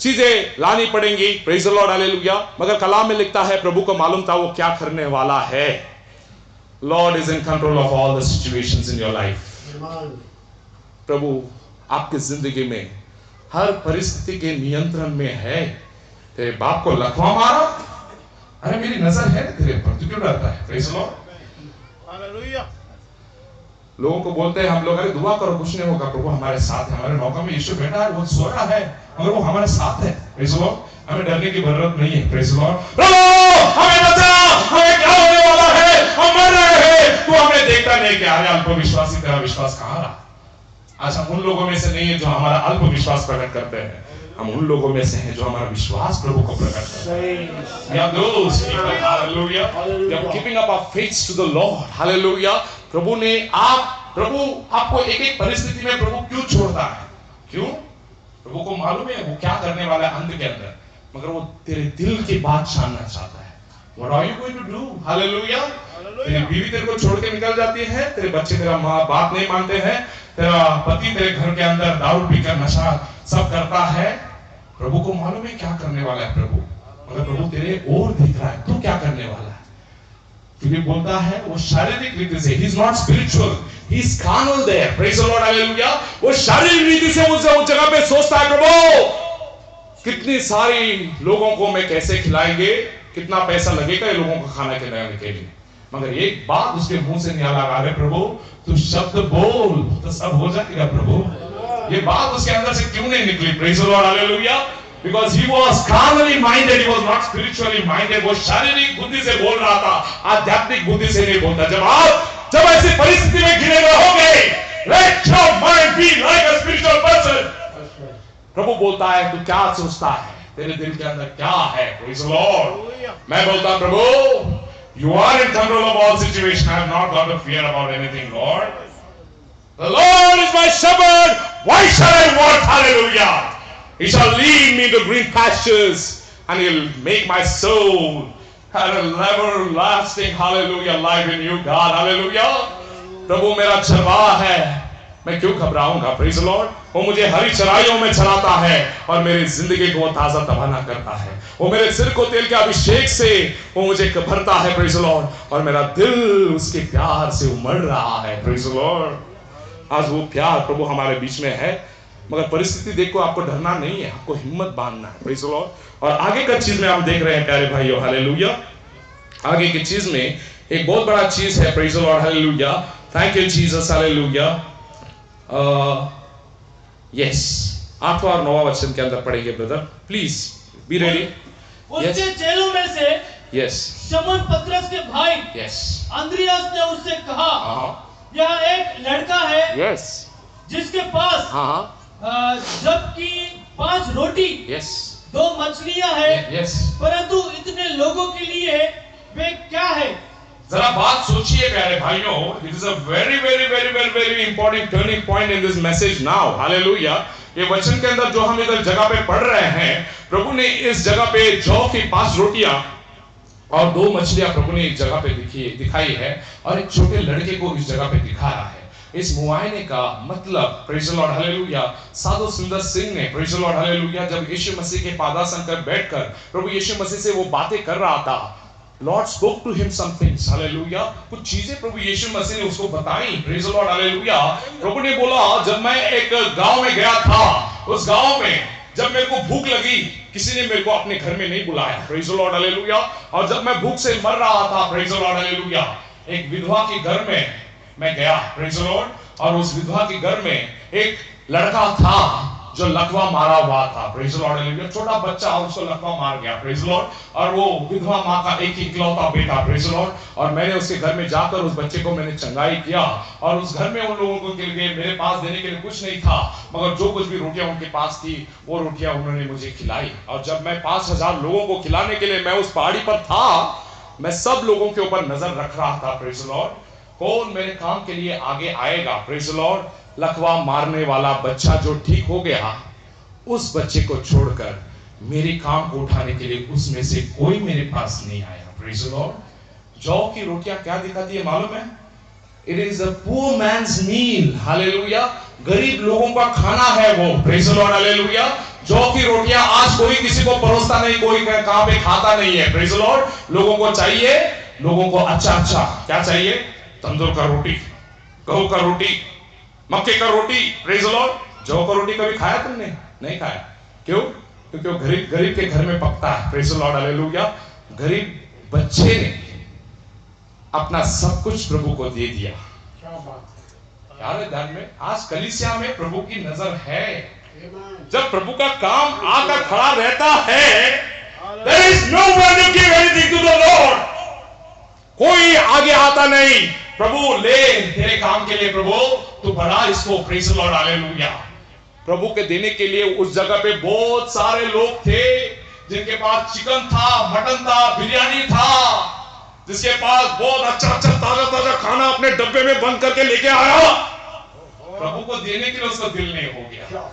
चीजें लानी पड़ेंगी, प्रेज द लॉर्ड, हालेलुया। मगर कलाम में लिखता है प्रभु को मालूम था वो क्या करने वाला है। Lord is in control of all the situations in your life. प्रभु आपकी जिंदगी में हर परिस्थिति के नियंत्रण में है। तेरे बाप को लकवा मारा, अरे मेरी नजर है तेरे पर, तू क्यों डरता है, प्रेज द लॉर्ड, हालेलुया। लोगों को बोलते हैं हम लोग, अरे दुआ करो कुछ नहीं होगा, प्रभु हमारे साथ है, हमारे नौका में यीशु बैठा है, वो सो रहा है मगर वो हमारे साथ है, प्रेज द लॉर्ड। हमें डरने की जरूरत नहीं है, प्रेज द लॉर्ड। प्रभु हमें बचा, हमें क्या होने वाला है, हम मर रहे हैं, तू हमें देखता नहीं क्या। अरे अल्प विश्वासी, तेरा विश्वास कहां रहा। आज हम उन लोगों में से नहीं है जो हमारा अल्प विश्वास प्रकट करते हैं, हम उन लोगों में से हैं जो हमारा विश्वास प्रभु को प्रकट करते हैं। We are those people, hallelujah, we are keeping up our faith to the Lord, hallelujah। प्रभु ने प्रभु आपको एक एक परिस्थिति में प्रभु क्यों छोड़ता है, क्यों? प्रभु को मालूम है वो क्या करने वाला है अंत के अंदर, मगर वो तेरे दिल की बात जानना चाहता है। What are you going to do, hallelujah। तेरी बीवी तेरे को छोड़ के निकल जाती है, तेरे बच्चे तेरा माँ बात नहीं मानते हैं, तेरा पति तेरे घर के अंदर दारू पीकर नशा सब करता है। प्रभु को मालूम है क्या करने वाला है प्रभु, मगर प्रभु तेरे ओर देख रहा है, तू क्या करने वाला है। फिलिप बोलता है वो शारीरिक रीति से, he is not spiritual, he is carnal there, praise the Lord, hallelujah। वो शारीरिक रीति से उस जगह पे सोचता है प्रभु कितनी सारी लोगों को मैं कैसे खिलाएंगे, कितना पैसा लगेगा ये लोगों को खाना खिलाने के लिए। मगर एक बात उसके मुंह से निकला आ रहा है, प्रभु तू शब्द बोल तो सब हो जाएगा प्रभु। ये बात उसके अंदर से क्यों नहीं निकली, praise the Lord, hallelujah. Because he was carnally minded, he was not spiritually minded। वो शारीरिक बुद्धि से बोल रहा था, आध्यात्मिक बुद्धि से नहीं बोलता। जब ऐसी परिस्थिति में घिरे रहोगे, let your mind be like a spiritual person। प्रभु बोलता है तू क्या सोचता है, तेरे दिल के अंदर क्या है, प्रेज द लॉर्ड। मैं बोलता प्रभु you are in control of all situations, I have not got to fear about anything, Lord। The Lord is my shepherd, why shall I want, hallelujah। He shall lead me to green pastures and he'll make my soul have an everlasting, hallelujah, life in you, God, hallelujah। प्रभु मेरा चरवाहा है, मैं क्यों घबराऊंगा, praise the Lord. वो मुझे हरी चराइयों में चलाता है और मेरी जिंदगी को ताजा तवाना करता है। वो मेरे सिर को तेल के अभिषेक से वो मुझे भरता है, प्रेज द लॉर्ड। और मेरा दिल उसके प्यार से उमड़ रहा है, प्रेज द लॉर्ड। आज वो प्यार प्रभु हमारे बीच में है, मगर परिस्थिति देखो आपको डरना नहीं है, आपको हिम्मत बांधना है, प्रेज द लॉर्ड। और आगे का चीज में हम देख रहे हैं प्यारे भाइयों, हालेलुया। आगे की चीज में एक बहुत बड़ा चीज है, praise the Lord, hallelujah. Thank you Jesus, hallelujah. Yes 8वां और 9वां वचन के अंदर पढ़ेंगे ब्रदर, प्लीज बी रेडी। उसके चेलों में से यस शमौन पतरस के भाई यस अंद्रियास ने उससे कहा, यह एक लड़का है यस जिसके पास जबकि 5 रोटी यस 2 मछलियां हैं, यस परंतु इतने लोगों के लिए वे क्या है। जरा बात सोचिए प्यारे भाइयों, it is a very very very very very important turning point in this message now, hallelujah. ये वचन के अंदर जो हम इधर जगह पे पढ़ रहे हैं, प्रभु ने इस जगह पे जौ की 5 रोटियां और 2 मछलियां प्रभु ने इस जगह पे दिखाई है, और एक छोटे लड़के को इस जगह पे दिखाया है। इस मुआयने का मतलब, प्रेज़ द लॉर्ड, हालेलुया, साधु सुंदर सिंह ने, प्रेज़ द लॉर्ड, हालेलुया, जब यीशु मसीह के पादासन पर बैठकर प्रभु यीशु मसीह से वो बातें कर रहा था, Lord spoke to him some things, hallelujah, कुछ चीजें प्रभु यीशु मसीह ने उसको बताई, प्रेज़ द लॉर्ड, हालेलुया। प्रभु ने बोला, जब मैं एक गांव में गया था, उस गांव में जब मेरे को भूख लगी, किसी ने मेरे को अपने घर में नहीं बुलाया, प्रेज़ द लॉर्ड, हालेलुया, और जब मैं भूख से मर रहा था, प्रेज़ द लॉर्ड, हालेलुया, एक विधवा के घर में मैं गया, प्रेज़ द लॉर्ड, और उस विधवा के घर में एक लड़का था जो लकवा मारा हुआ था, प्रेज़ द लॉर्ड, हालेलुया, छोटा बच्चा, और उसको लकवा मार गया, प्रेज़ द लॉर्ड, और वो विधवा माँ का एक इकलौता बेटा, प्रेज़ द लॉर्ड, और मैंने उसके घर में जाकर उस बच्चे को मैंने चंगाई किया, और उस घर में उन लोगों के लिए मेरे पास देने के लिए कुछ नहीं था, मगर जो कुछ भी रोटियां उनके पास थी वो रोटियां उन्होंने मुझे खिलाई, और जब मैं 5000 लोगों को खिलाने के लिए मैं उस पहाड़ी पर था, मैं सब लोगों के ऊपर नजर रख रहा था, प्रेज़ द लॉर्ड, कौन मेरे काम के लिए आगे आएगा, प्रेज़ द लॉर्ड। लकवा मारने वाला बच्चा जो ठीक हो गया, उस बच्चे को छोड़कर मेरे काम को उठाने के लिए उसमें से कोई मेरे पास नहीं आया, प्रेज़ द लॉर्ड। जौ की रोटियां क्या दिखाती है मालूम है? It is a poor man's meal, hallelujah, गरीब लोगों का खाना है वो, प्रेज़ द लॉर्ड, हालेलुया। जौ की रोटियां आज कोई किसी को परोसता नहीं, कोई कहां पे खाता नहीं है, प्रेज़ द लॉर्ड। लोगों को चाहिए, लोगों को अच्छा क्या चाहिए? तंदूर का रोटी, गेहूं का रोटी, मक्के का रोटी, प्रेज़ द लॉर्ड। जौ का रोटी कभी खाया तुमने? नहीं खाया। क्यों? क्योंकि वो गरीब के घर में पकता है, प्रेज़ द लॉर्ड, हालेलुया। गरीब बच्चे ने अपना सब कुछ प्रभु को दे दिया। यार ध्यान में, आज कलीसिया में प्रभु की नजर है। जब प्रभु का काम आकर खड़ा रहता है, there is no one to give anything to the Lord, कोई आगे आता नहीं, प्रभु ले तेरे काम के लिए, प्रभु तू बढ़ा इसको, प्रेज़ द लॉर्ड, हालेलुया। प्रभु के देने के लिए उस जगह पे बहुत सारे लोग थे जिनके पास चिकन था, मटन था, बिरयानी था, जिसके पास बहुत अच्छा ताजा खाना अपने डब्बे में बंद करके लेके आया, प्रभु को देने के लिए उसका दिल नहीं हो गया,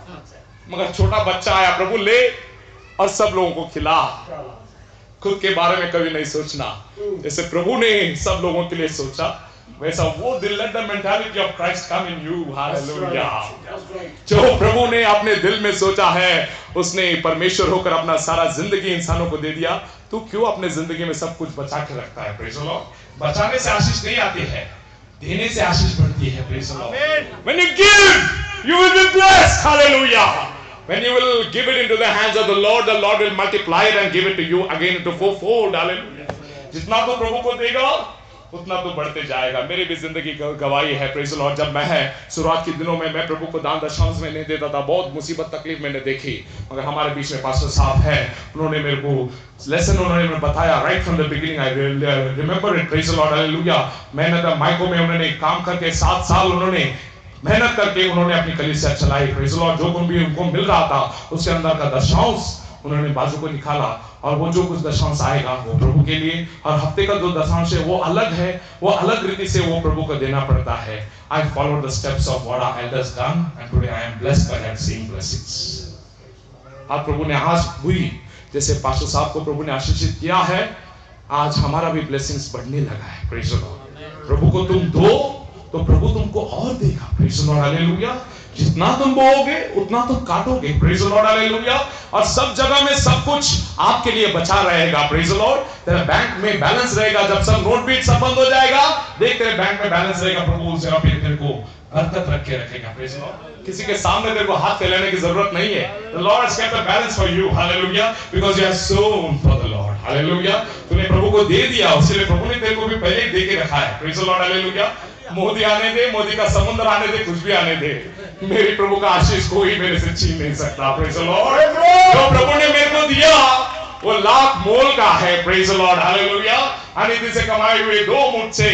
मगर छोटा बच्चा आया, प्रभु ले और सब लोगों को खिला। खुद के बारे में कभी नहीं सोचना, जैसे प्रभु ने सब लोगों के लिए सोचा, वैसा वो दिल, let the mentality of Christ come in you, hallelujah. जो प्रभु ने अपने दिल में सोचा है, उसने परमेश्वर होकर अपना सारा जिंदगी इंसानों को दे दिया। तू क्यों अपने जिंदगी में सब कुछ बचा के रखता है, प्रेज़ द लॉर्ड। बचाने से आशीष नहीं आती है, देने से आशीष बढ़ती है, praise the Lord. When you give, you will be blessed, hallelujah. When you will give it into the hands of the Lord will multiply it and give it to you again into fourfold, hallelujah. जितना तो प्रभु को देगा उतना तो बढ़ते जाएगा। मेरी भी जिंदगी गवाही है, प्रेज़ द लॉर्ड। जब मैं शुरुआत के दिनों में मैं प्रभु को दान दशांश में नहीं देता था, बहुत मुसीबत तकलीफ मैंने देखी, मगर हमारे बीच में पास्टर साहब है, उन्होंने मेरे को लेसन उन्होंने बताया right from the beginning, I remember it, praise the Lord, hallelujah. मेहनत माइको में उन्होंने काम करके 7 साल उन्होंने मेहनत करके उन्होंने अपनी कलीसिया चलाई, प्रेज़ द लॉर्ड। जो कुछ भी उनको मिल रहा था उसके अंदर का दशांश उन्होंने बाजू को निकाला, और वो जो कुछ दशांश आएगा वो प्रभु के लिए, और हफ्ते का जो दशांश है वो अलग है, वो अलग रीति से वो प्रभु को देना पड़ता है। I followed the steps of what our elders done, and today I am blessed by that same blessings. आज प्रभु ने आज हुई, जैसे पास्टर साहब को प्रभु ने आशीषित किया है, आज हमारा भी ब्लेसिंग्स बढ़ने लगा है, प्रेज़ द लॉर्ड। प्रभु को तुम दो तो प्रभु तुमको और देगा, प्रेज़ द लॉर्ड, हालेलुया। जितना तुम बोओगे उतना तुम काटोगे, प्रेज़ द लॉर्ड, हालेलुया। और सब जगह में सब कुछ आपके लिए बचा रहेगा, प्रेज़ द लॉर्ड। तेरे बैंक में बैलेंस रहेगा, जब सब नोट बीट सब बंद हो जाएगा, देख तेरे बैंक में बैलेंस रहेगा, प्रभु उस जगह पे तेरे को बरकत रख के रखेगा, प्रेज़ द लॉर्ड। किसी के सामने तेरे को हाथ फैलाने की जरूरत नहीं है। The Lord has kept a balance for you, hallelujah, because you have sown for the Lord, hallelujah। तूने प्रभु को दे दिया, उसके प्रभु ने तेरे को भी पहले ही दे के रखा है, praise the Lord, hallelujah. Modi आने दे, मोदी का समुद्र आने दे, कुछ भी आने दे, मेरी प्रभु का आशीष कोई मेरे से छीन नहीं सकता, प्रेज़ द लॉर्ड। जो प्रभु ने मेरे को दिया वो लाख मोल का है, प्रेज़ द लॉर्ड, हालेलुया। अनीति से कमाई हुई 2 मुठ से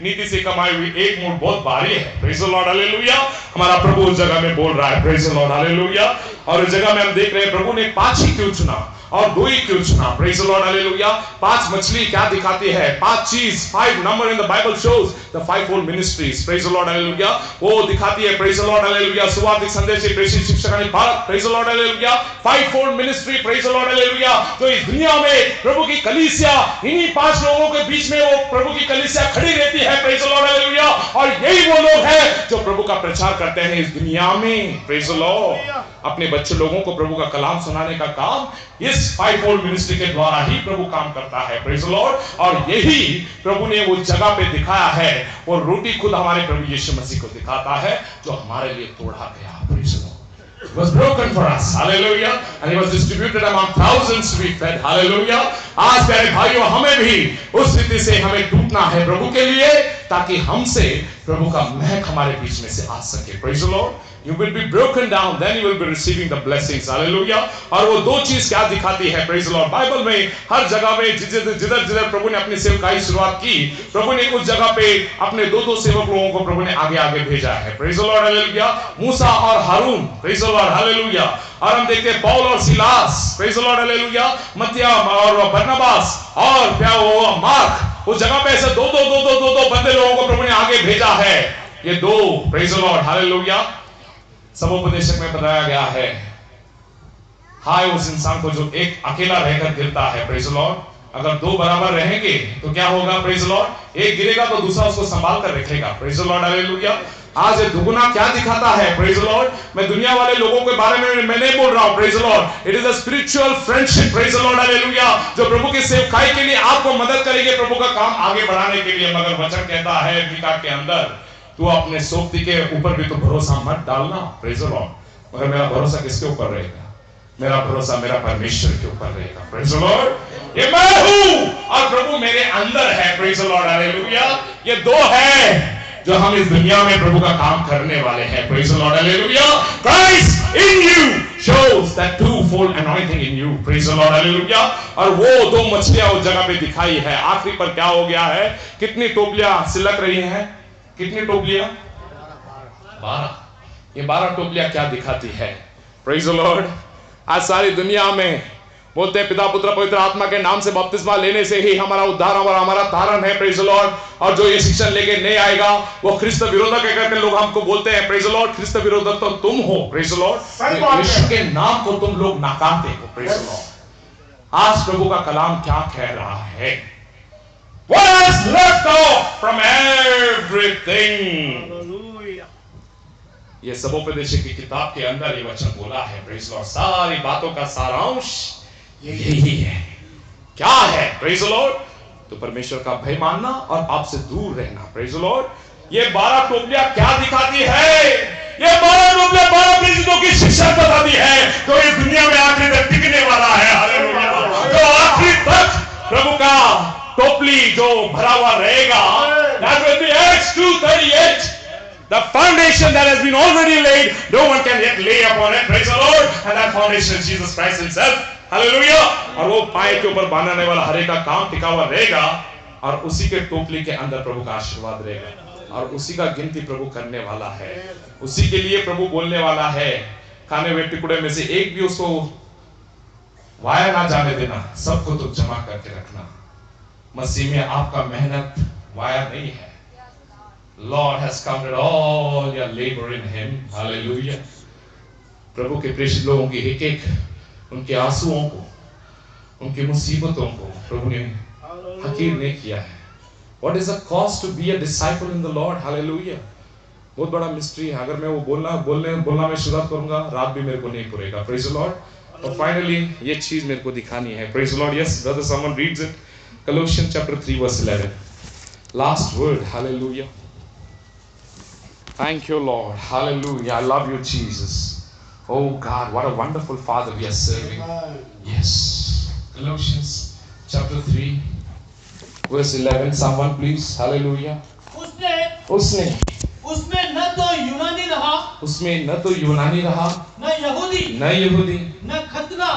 नीति से कमाई हुई 1 मुठ बहुत भारी है, प्रेज़ द लॉर्ड, हालेलुया। हमारा प्रभु उस जगह में बोल रहा है, प्रेज़ द लॉर्ड, हालेलुया। और उस जगह में हम देख रहे हैं प्रभु ने 5 ही क्यों चुना? और 2 ही क्यों चुना? Praise the Lord, hallelujah. 5 मछली क्या दिखाती है? 5 चीज, 5 number in the Bible shows the 5-fold ministries. Praise the Lord, hallelujah. वो दिखाती है, प्रेज द लॉर्ड, हालेलुया, सुवार्तिक संदेश की प्रेषित शिक्षकानी भारत, praise the Lord, hallelujah. 5-fold ministry, praise the Lord, hallelujah. तो इस दुनिया में प्रभु की कलीसिया, इन्हीं 5 लोगों के बीच में वो प्रभु की कलीसिया खड़ी रहती है, प्रेज द लॉर्ड, हालेलुया। और यही वो लोग हैं जो प्रभु का प्रचार करते हैं इस दुनिया में, प्रेज द लॉर्ड। अपने बच्चे लोगों को प्रभु का कलाम सुनाने का काम इस 5-fold मिनिस्ट्री के द्वारा ही प्रभु काम करता है, प्रेज द लॉर्ड। और यही प्रभु ने वो जगह पे दिखाया है, वो रोटी खुद हमारे प्रभु यीशु मसीह को दिखाता है जो हमारे लिए तोड़ा गया, praise the Lord. It was broken for us, hallelujah, and it was distributed among thousands to be fed, hallelujah. आज प्यारे भाइयों, हमें भी उस स्थिति से हमें टूटना है प्रभु के लिए, ताकि हमसे प्रभु का महक हमारे बीच में से आ सके, praise the Lord. You will be broken down, then you will be receiving the blessings, hallelujah. और वो 2 चीज क्या दिखाती है, praise the Lord. बाइबल में हर जगह में जिधर प्रभु ने अपनी सेवकाई शुरुआत की, प्रभु ने उस जगह पे अपने 2-2 सेवक लोगों को प्रभु ने आगे आगे भेजा है, praise the Lord, hallelujah. मूसा और हारून, praise the Lord, hallelujah. और हम देखते हैं पौल और Silas, praise the Lord, hallelujah. मत्तिया और बरनबास और क्या वो मार्क, उस जगह पे ऐसे 2 बंदे लोगों को प्रभु ने आगे भेजा है। ये 2, praise the Lord, hallelujah. समुपदेशक में बताया गया है, हाय उस इंसान को जो एक अकेला रहकर गिरता है, प्रेज द लॉर्ड। अगर 2 बराबर रहेंगे तो क्या होगा, प्रेज द लॉर्ड? एक गिरेगा तो दूसरा उसको संभाल कर रखेगा, प्रेज द लॉर्ड, हालेलुया। आज ये दुगुना क्या दिखाता है, प्रेज द लॉर्ड? मैं दुनिया वाले लोगों के बारे में मैं नहीं बोल रहा हूं, praise the Lord. It is a spiritual friendship, praise the Lord, hallelujah, जो प्रभु की सेवकाई के लिए आपको मदद करेगी प्रभु का काम आगे बढ़ाने के लिए। मगर वचन कहता है मीका के अंदर, तू अपने सोक्ति के ऊपर भी तो भरोसा मत डालना, प्रेज द लॉर्ड। मगर मेरा भरोसा किसके ऊपर रहेगा? मेरा भरोसा मेरा परमेश्वर के ऊपर रहेगा, प्रेज द लॉर्ड। ये मैं हूं और प्रभु मेरे अंदर है, प्रेज द लॉर्ड, हालेलुया। ये 2 है जो हम इस दुनिया में प्रभु का काम करने वाले हैं, praise the Lord, hallelujah. Christ in you shows that 2-fold anointing in you, praise the Lord, hallelujah. और वो 2 मछलियां उस जगह पे दिखाई है। आखिरी पर क्या हो गया है? कितनी टोपलियां सिलक रही हैं? कितनी टोपलियां? 12। ये 12 टोपलियां क्या दिखाती है? Praise the Lord. आज सारी दुनिया में बोलते हैं पिता पुत्र पवित्र आत्मा के नाम से बपतिस्मा लेने से ही हमारा उद्धार और हमारा तारण है, प्रेज द लॉर्ड। और जो ये शिक्षण लेके नहीं आएगा वो ख्रिस्त विरोधक है करके लोग हमको बोलते हैं, प्रेज द लॉर्ड। ख्रिस्त विरोधक तो तुम हो, प्रेज द लॉर्ड। यीशु के नाम को तुम लोग नकारते हो, प्रेज द लॉर्ड। आज प्रभु का कलाम क्या कह रहा है? What is left off from everything? ये सबोपदेशक की किताब के अंदर ये वचन बोला है, प्रेज द लॉर्ड। सारी बातों का सारांश यही है। क्या है, प्रेज द लॉर्ड? तो परमेश्वर का भय मानना और पाप से दूर रहना, प्रेज द लॉर्ड। ये 12 टोपलियां क्या दिखाती है? ये 12 टोपलियां 12 प्रेरितों की शिक्षा बताती है, जो इस दुनिया में आखिरी तक टिकने वाला है, हालेलुया। जो आखिरी तक प्रभु का टोपली जो भरा हुआ रहेगा, that will be Acts 2:38. The foundation that has been already laid, no one can yet lay upon it, praise the Lord. And that foundation is Jesus Christ himself, hallelujah. और वो पाए के ऊपर बांधने वाला हरे का काम टिका हुआ रहेगा, और उसी के टोपली के अंदर प्रभु का आशीर्वाद रहेगा, और उसी का गिनती प्रभु करने वाला है। उसी के लिए प्रभु बोलने वाला है, खाने हुए टुकड़े में से एक भी उसको वाया ना जाने देना, सबको तो जमा करके रखना। मसीह में आपका मेहनत वाया नहीं है। Lord has counted all your labor in him, hallelujah. प्रभु के प्रेषित लोगों की एक उनके आंसुओं को, उनकी मुसीबतों को प्रभु ने हकीर नहीं किया है। What is the cost to be a disciple in the Lord, hallelujah. बहुत बड़ा मिस्ट्री है। अगर मैं वो बोलना मैं शुरुआत करूंगा, रात भी मेरे को नहीं पूरेगा, praise the Lord. और फाइनली ये चीज मेरे को दिखानी है, praise the Lord. Yes, brother, someone reads it. Colossians chapter 3 verse 11. Last word, hallelujah. Thank you, Lord, hallelujah. I love you, Jesus. Oh God, what a wonderful Father we are serving. Yes, Colossians chapter 3 verse 11. Someone please, hallelujah. उसमें न तो यूनानी रहा, उसमें न तो यूनानी रहा, न यहूदी, न खतना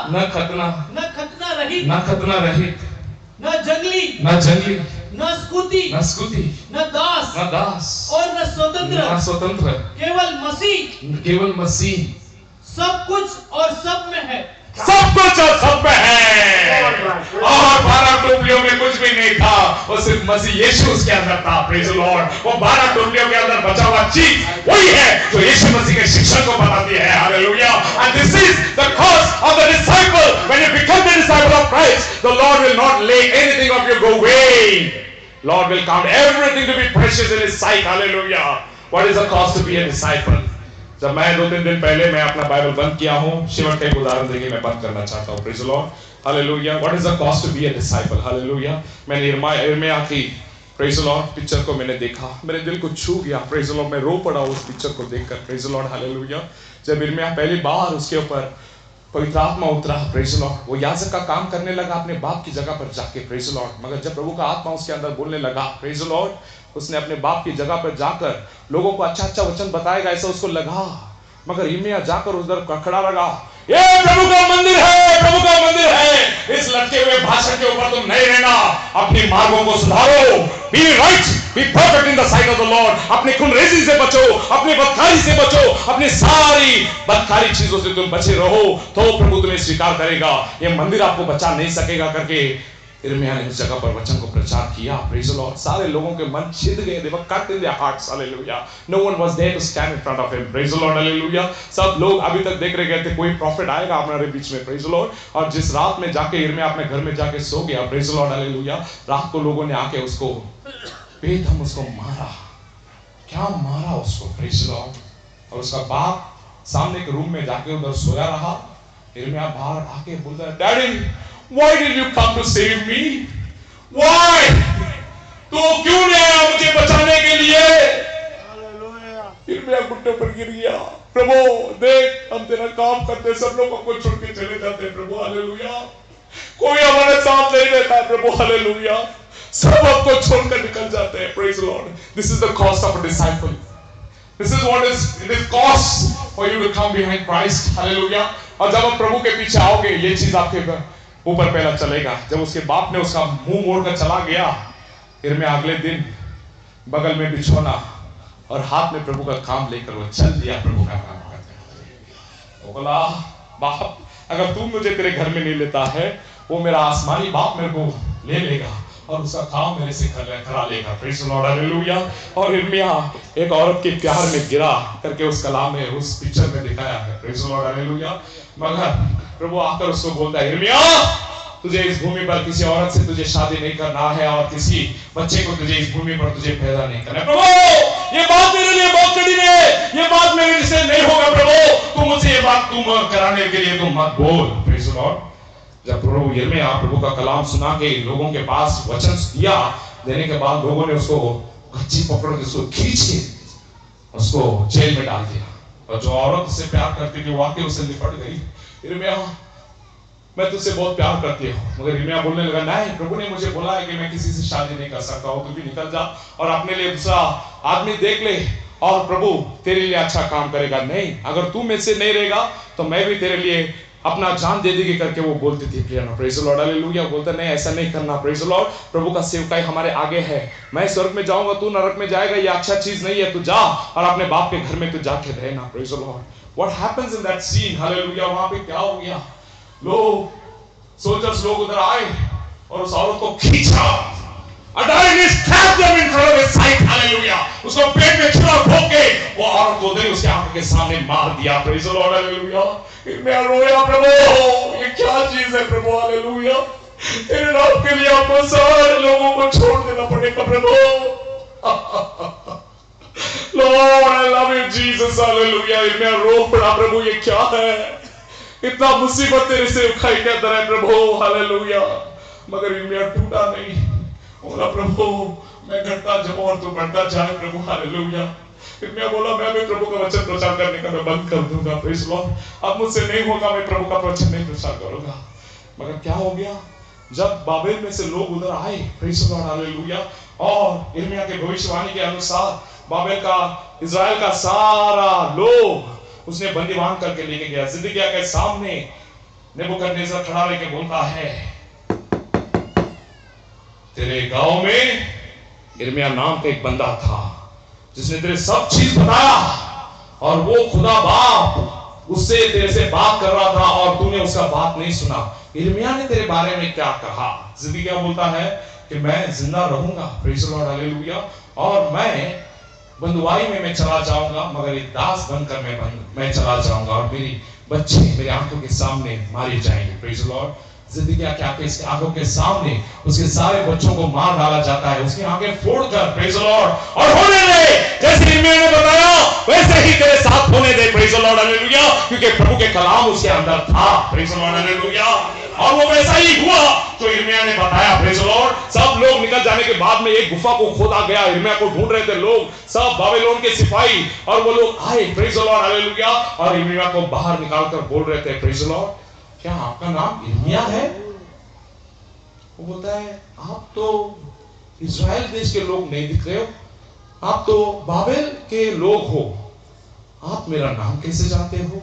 रहित, न जंगली, न स्कूती, न दास और न स्वतंत्र, केवल मसीह सब कुछ और सब में है। सब कुछ और सब में है, और 12 टोपलियों में कुछ भी नहीं था, वो सिर्फ मसीह यीशु उसके अंदर था। Praise the Lord. वो 12 टोपलियों के अंदर बचा हुआ चीज वही है जो यीशु मसीह के शिक्षण को बताती है। Hallelujah. And this is the cause of the disciple. When you become the disciple of Christ, the lord will not let anything of your go way. Lord will count everything to be precious in His sight. Hallelujah. What is the cost to be a disciple? जब मैं 2-3 दिन पहले मैं अपना Bible बंद किया हूँ, शिवन का एक उदाहरण देके मैं बंद करना चाहता हूँ। Praise the Lord. Hallelujah. What is the cost to be a disciple? Hallelujah. मैंने यिर्मयाह की Praise the Lord पिक्चर को मैंने देखा, मेरे दिल को छू गया। Praise the Lord. मैं रो पड़ा उस पिक्चर को देखकर। Praise the Lord. Hallelujah. जब यिर्मयाह पहली बार उसके ऊपर पवित्र आत्मा उतरा, प्रेज द लॉर्ड, वो याजक का काम करने लगा अपने बाप की जगह पर जाके, प्रेज द लॉर्ड। मगर जब प्रभु का आत्मा उसके अंदर बोलने लगा, प्रेज द लॉर्ड, उसने अपने बाप की जगह पर जाकर लोगों को अच्छा अच्छा वचन बताएगा ऐसा उसको लगा। मगर यिर्मयाह जाकर उधर खड़ा लगा, ये प्रभु का मंदिर है, प्रभु का मंदिर है, इस लटके हुए भाषण के ऊपर तुम नहीं रहना, अपनी मार्गों को सुधारो, be right, be perfect in the sight of the Lord. अपनी खूनरेजी से बचो, अपनी बदकारी से बचो, अपनी सारी बदकारी चीजों से तुम बचे रहो, तो प्रभु तुम्हें स्वीकार करेगा। ये मंदिर आपको बचा नहीं सकेगा करके यिर्मयाह ने उस जगह पर वचन को प्रचार किया। Praise the Lord. सारे लोगों के मन छिद गए, they were cut in their hearts. Hallelujah. No one was there to stand in front of him. Praise the Lord. Hallelujah. सब लोग अभी तक देख रहे थे कोई प्रॉफिट आएगा हमारे बीच में। Praise the Lord. और जिस रात में जाके यिर्मयाह अपने घर में जाके सो गया, प्रेज द लॉर्ड, हालेलुया, रात को लोगों ने आके उसको बेदम उसको मारा। क्या मारा उसको, प्रेज द लॉर्ड। और उसका बाप सामने के रूम में जाके उधर सोया रहा। यिर्मयाह बाहर आके बोलता है, daddy, why did you come to save me? Why? तो क्यों नहीं आया मुझे बचाने के लिए? यिर्मयाह घुटने पर गिर गया। प्रभु देख, हम तेरा काम करते, सब लोग हमको छोड़ के चले जाते हैं प्रभु, हालेलुया। कोई हमारे साथ नहीं रहता है प्रभु, हालेलुया। सब हमको छोड़कर निकल जाते हैं। Praise the Lord. This is the cost of a disciple. This is what it is cost for you to come behind Christ. Hallelujah. और जब आप प्रभु के पीछे आओगे, ये चीज आपके ऊपर पहला चलेगा। जब उसके बाप ने उसका मुंह मोड़कर चला गया, यिर्मयाह अगले दिन बगल में बिछौना और हाथ में प्रभु का काम लेकर वो चल दिया प्रभु का काम करते। वो बोला, बाप, अगर तू मुझे तेरे घर में नहीं लेता है, वो मेरा आसमानी बाप मेरे को ले लेगा और उसका काम मेरे से करा लेगा। Praise the Lord, hallelujah. और यिर्मयाह एक औरत के प्यार में गिरा करके उस कलाम में, उस पिक्चर में दिखाया है। Praise the Lord, hallelujah. मगर प्रभु आकर उसको बोलता है, यिर्मयाह, तुझे इस भूमि पर किसी औरत से तुझे शादी नहीं करना है और किसी बच्चे को तुझे इस भूमि पर तुझे पैदा नहीं करना है। प्रभु, ये बात मेरे लिए बहुत कठिन है, ये बात मेरे से नहीं होगा प्रभु, तुम मुझे ये बात तुम कराने के लिए तुम मत बोल। Praise the Lord. जब प्रभु यिर्मयाह प्रभु का कलाम सुना के लोगों के पास वचन दिया, देने के बाद लोगों ने उसको गच्ची पकड़ के उसको खींच के उसको जेल में डाल दिया। और जो औरत उससे प्यार करती थी वो आके उससे लिपट गई, यिर्मयाह, मैं तुझसे बहुत प्यार करती हूँ। मगर यिर्मयाह बोलने लगा, नहीं, प्रभु ने मुझे बोला है कि मैं किसी से शादी नहीं कर सकता हूँ, तू भी निकल जा और अपने लिए दूसरा आदमी देख ले और प्रभु तेरे लिए अच्छा काम करेगा। नहीं, अगर तू में से नहीं रहेगा तो मैं भी तेरे लिए अपना जान दे देगी करके वो बोलती थी। Praise the Lord, hallelujah. बोलता, नहीं, ऐसा नहीं करना। Praise the Lord. प्रभु का सेवकाई हमारे आगे है। मैं स्वर्ग में जाऊंगा, तू नरक में जाएगा, ये अच्छा चीज नहीं है। तू जा और अपने बाप के घर में तू जाके रहना। Praise the Lord. What happens in that scene, hallelujah. वहां पे क्या हो गया, लोग सोल्जर्स लोग उधर आए और उस औरत को खींचा, उसको पेट में छुरा ठोक के वो औरत को दे उसके आंखों के सामने मार दिया। Praise the Lord, hallelujah. मैं रोया, प्रभु ये क्या चीज है प्रभु, हालेलुया। तेरे नाम के लिए आपको सारे लोगों को छोड़ देना पड़ेगा प्रभु। Lord, I love you Jesus, hallelujah. मैं रो पड़ा, प्रभु ये क्या है, इतना मुसीबत तेरे से उखाई के अंदर है प्रभु, हालेलुया। मगर यिर्मयाह टूटा नहीं, बोला, प्रभु मैं घटता जाऊं और तू बढ़ता जाए प्रभु, हालेलुया। यिर्मयाह बोला, मैं भी प्रभु का वचन प्रचार करने का मैं बंद कर दूंगा। Praise Lord. अब मुझसे नहीं होगा, मैं प्रभु का वचन नहीं प्रचार करूंगा। मगर क्या हो गया, जब बाबेल में से लोग उधर आए, प्रेज लॉर्ड, हालेलुया, और यिर्मयाह के भविष्यवाणी के अनुसार बाबेल का, इज़राइल का सारा लोग उसने बंदी बांध करके लेके गया। सिदकिय्याह के सामने नेबूकदनेस्सर खड़ा होकर बोलता है, तेरे गांव में यिर्मयाह नाम का एक बंदा था जिसने तेरे सब चीज बताया और वो खुदा बाप उससे तेरे से बात कर रहा था और तूने उसका बात नहीं सुना। यिर्मयाह ने तेरे बारे में क्या कहा? सिदकिय्याह बोलता है कि मैं जिंदा रहूंगा, प्रेज़ द लॉर्ड, हालेलुया, और मैं बंधुआई में मैं चला जाऊंगा, मगर एक दास बनकर मैं चला जाऊंगा, और मेरी बच्चे मेरे आंखों के सामने मारे जाएंगे, प्रेज़ द लॉर्ड। सिदकिय्याह क्या कि इसके आंखों के सामने उसके सारे बच्चों को मार डाला जाता है, उसकी आंखें फोड़कर, प्रेज़ द लॉर्ड, और होने दे जैसे यिर्मयाह ने बताया वैसे ही तेरे साथ होने दे, प्रेज़ द लॉर्ड, हालेलुया, क्योंकि प्रभु के कलाम उसके अंदर था, प्रेज़ द लॉर्ड, हालेलुया, और वो वैसा ही हुआ जो यिर्मयाह ने बताया, प्रेज़ द लॉर्ड। सब लोग निकल जाने के बाद में एक गुफा को खोदा गया, यिर्मयाह को ढूंढ रहे थे लोग, सब बाबेलोन के सिपाही, और वो लोग आए, प्रेज़ द लॉर्ड, हालेलुया, और यिर्मयाह को बाहर निकालकर बोल रहे थे, प्रेज़ द लॉर्ड, क्या आपका नाम यिर्मयाह है? वो बोलता है आप तो इस्राएल देश के लोग नहीं दिख रहे हो, आप तो बाबेल के लोग हो, आप मेरा नाम कैसे जानते हो?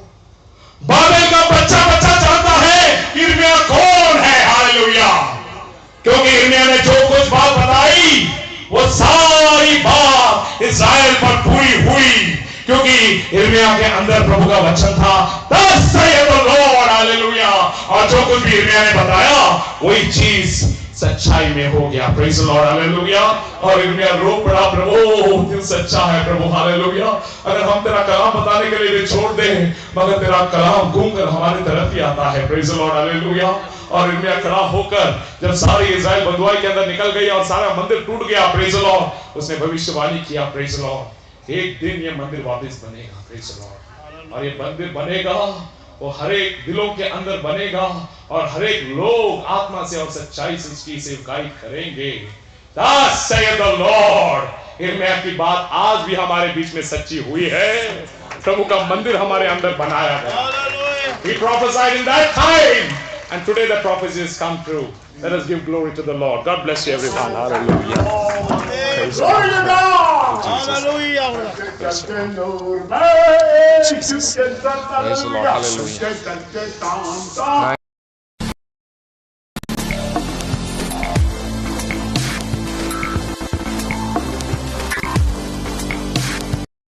बाबेल का बच्चा जानता है यिर्मयाह कौन है, हालेलुया, क्योंकि यिर्मयाह ने जो कुछ बात बताई वो सारी बात इस्राएल पर पूरी हुई, क्योंकि यिर्मयाह के अंदर प्रभु का वचन था, thus saith the Lord, hallelujah, और जो कुछ भी यिर्मयाह ने बताया वही चीज सच्चाई में हो गया, प्रेज़ द लॉर्ड, हालेलुया। और यिर्मयाह रो पड़ा, प्रभु तू सच्चा है प्रभु, हालेलुया, अगर हम तेरा कलाम बताने के लिए छोड़ दे, मगर तेरा कलाम घूमकर हमारी तरफ ही आता है, प्रेज़ द लॉर्ड, हालेलुया। और यिर्मयाह खड़ा होकर जब सारी इस्राएल बंधुआई के अंदर निकल गई और सारा मंदिर टूट गया, प्रेज़ द लॉर्ड, उसने भविष्यवाणी किया, प्रेज़ द लॉर्ड, एक दिन ये मंदिर वापस बनेगा, प्रेज़ द लॉर्ड, और ये मंदिर बनेगा, वो हर एक दिलों के अंदर बनेगा, और हर एक लोग आत्मा से और सच्चाई से इसकी सेवकाई करेंगे। Thus saith the Lord। यिर्मयाह की बात आज भी हमारे बीच में सच्ची हुई है, प्रभु का मंदिर हमारे अंदर बनाया गया। He prophesied in that time, and today the prophecy has come true. Let us give glory to the Lord. God bless you everyone. Hallelujah. Praise Glory to God. Hallelujah. Praise the Lord. Praise the Lord. Hallelujah.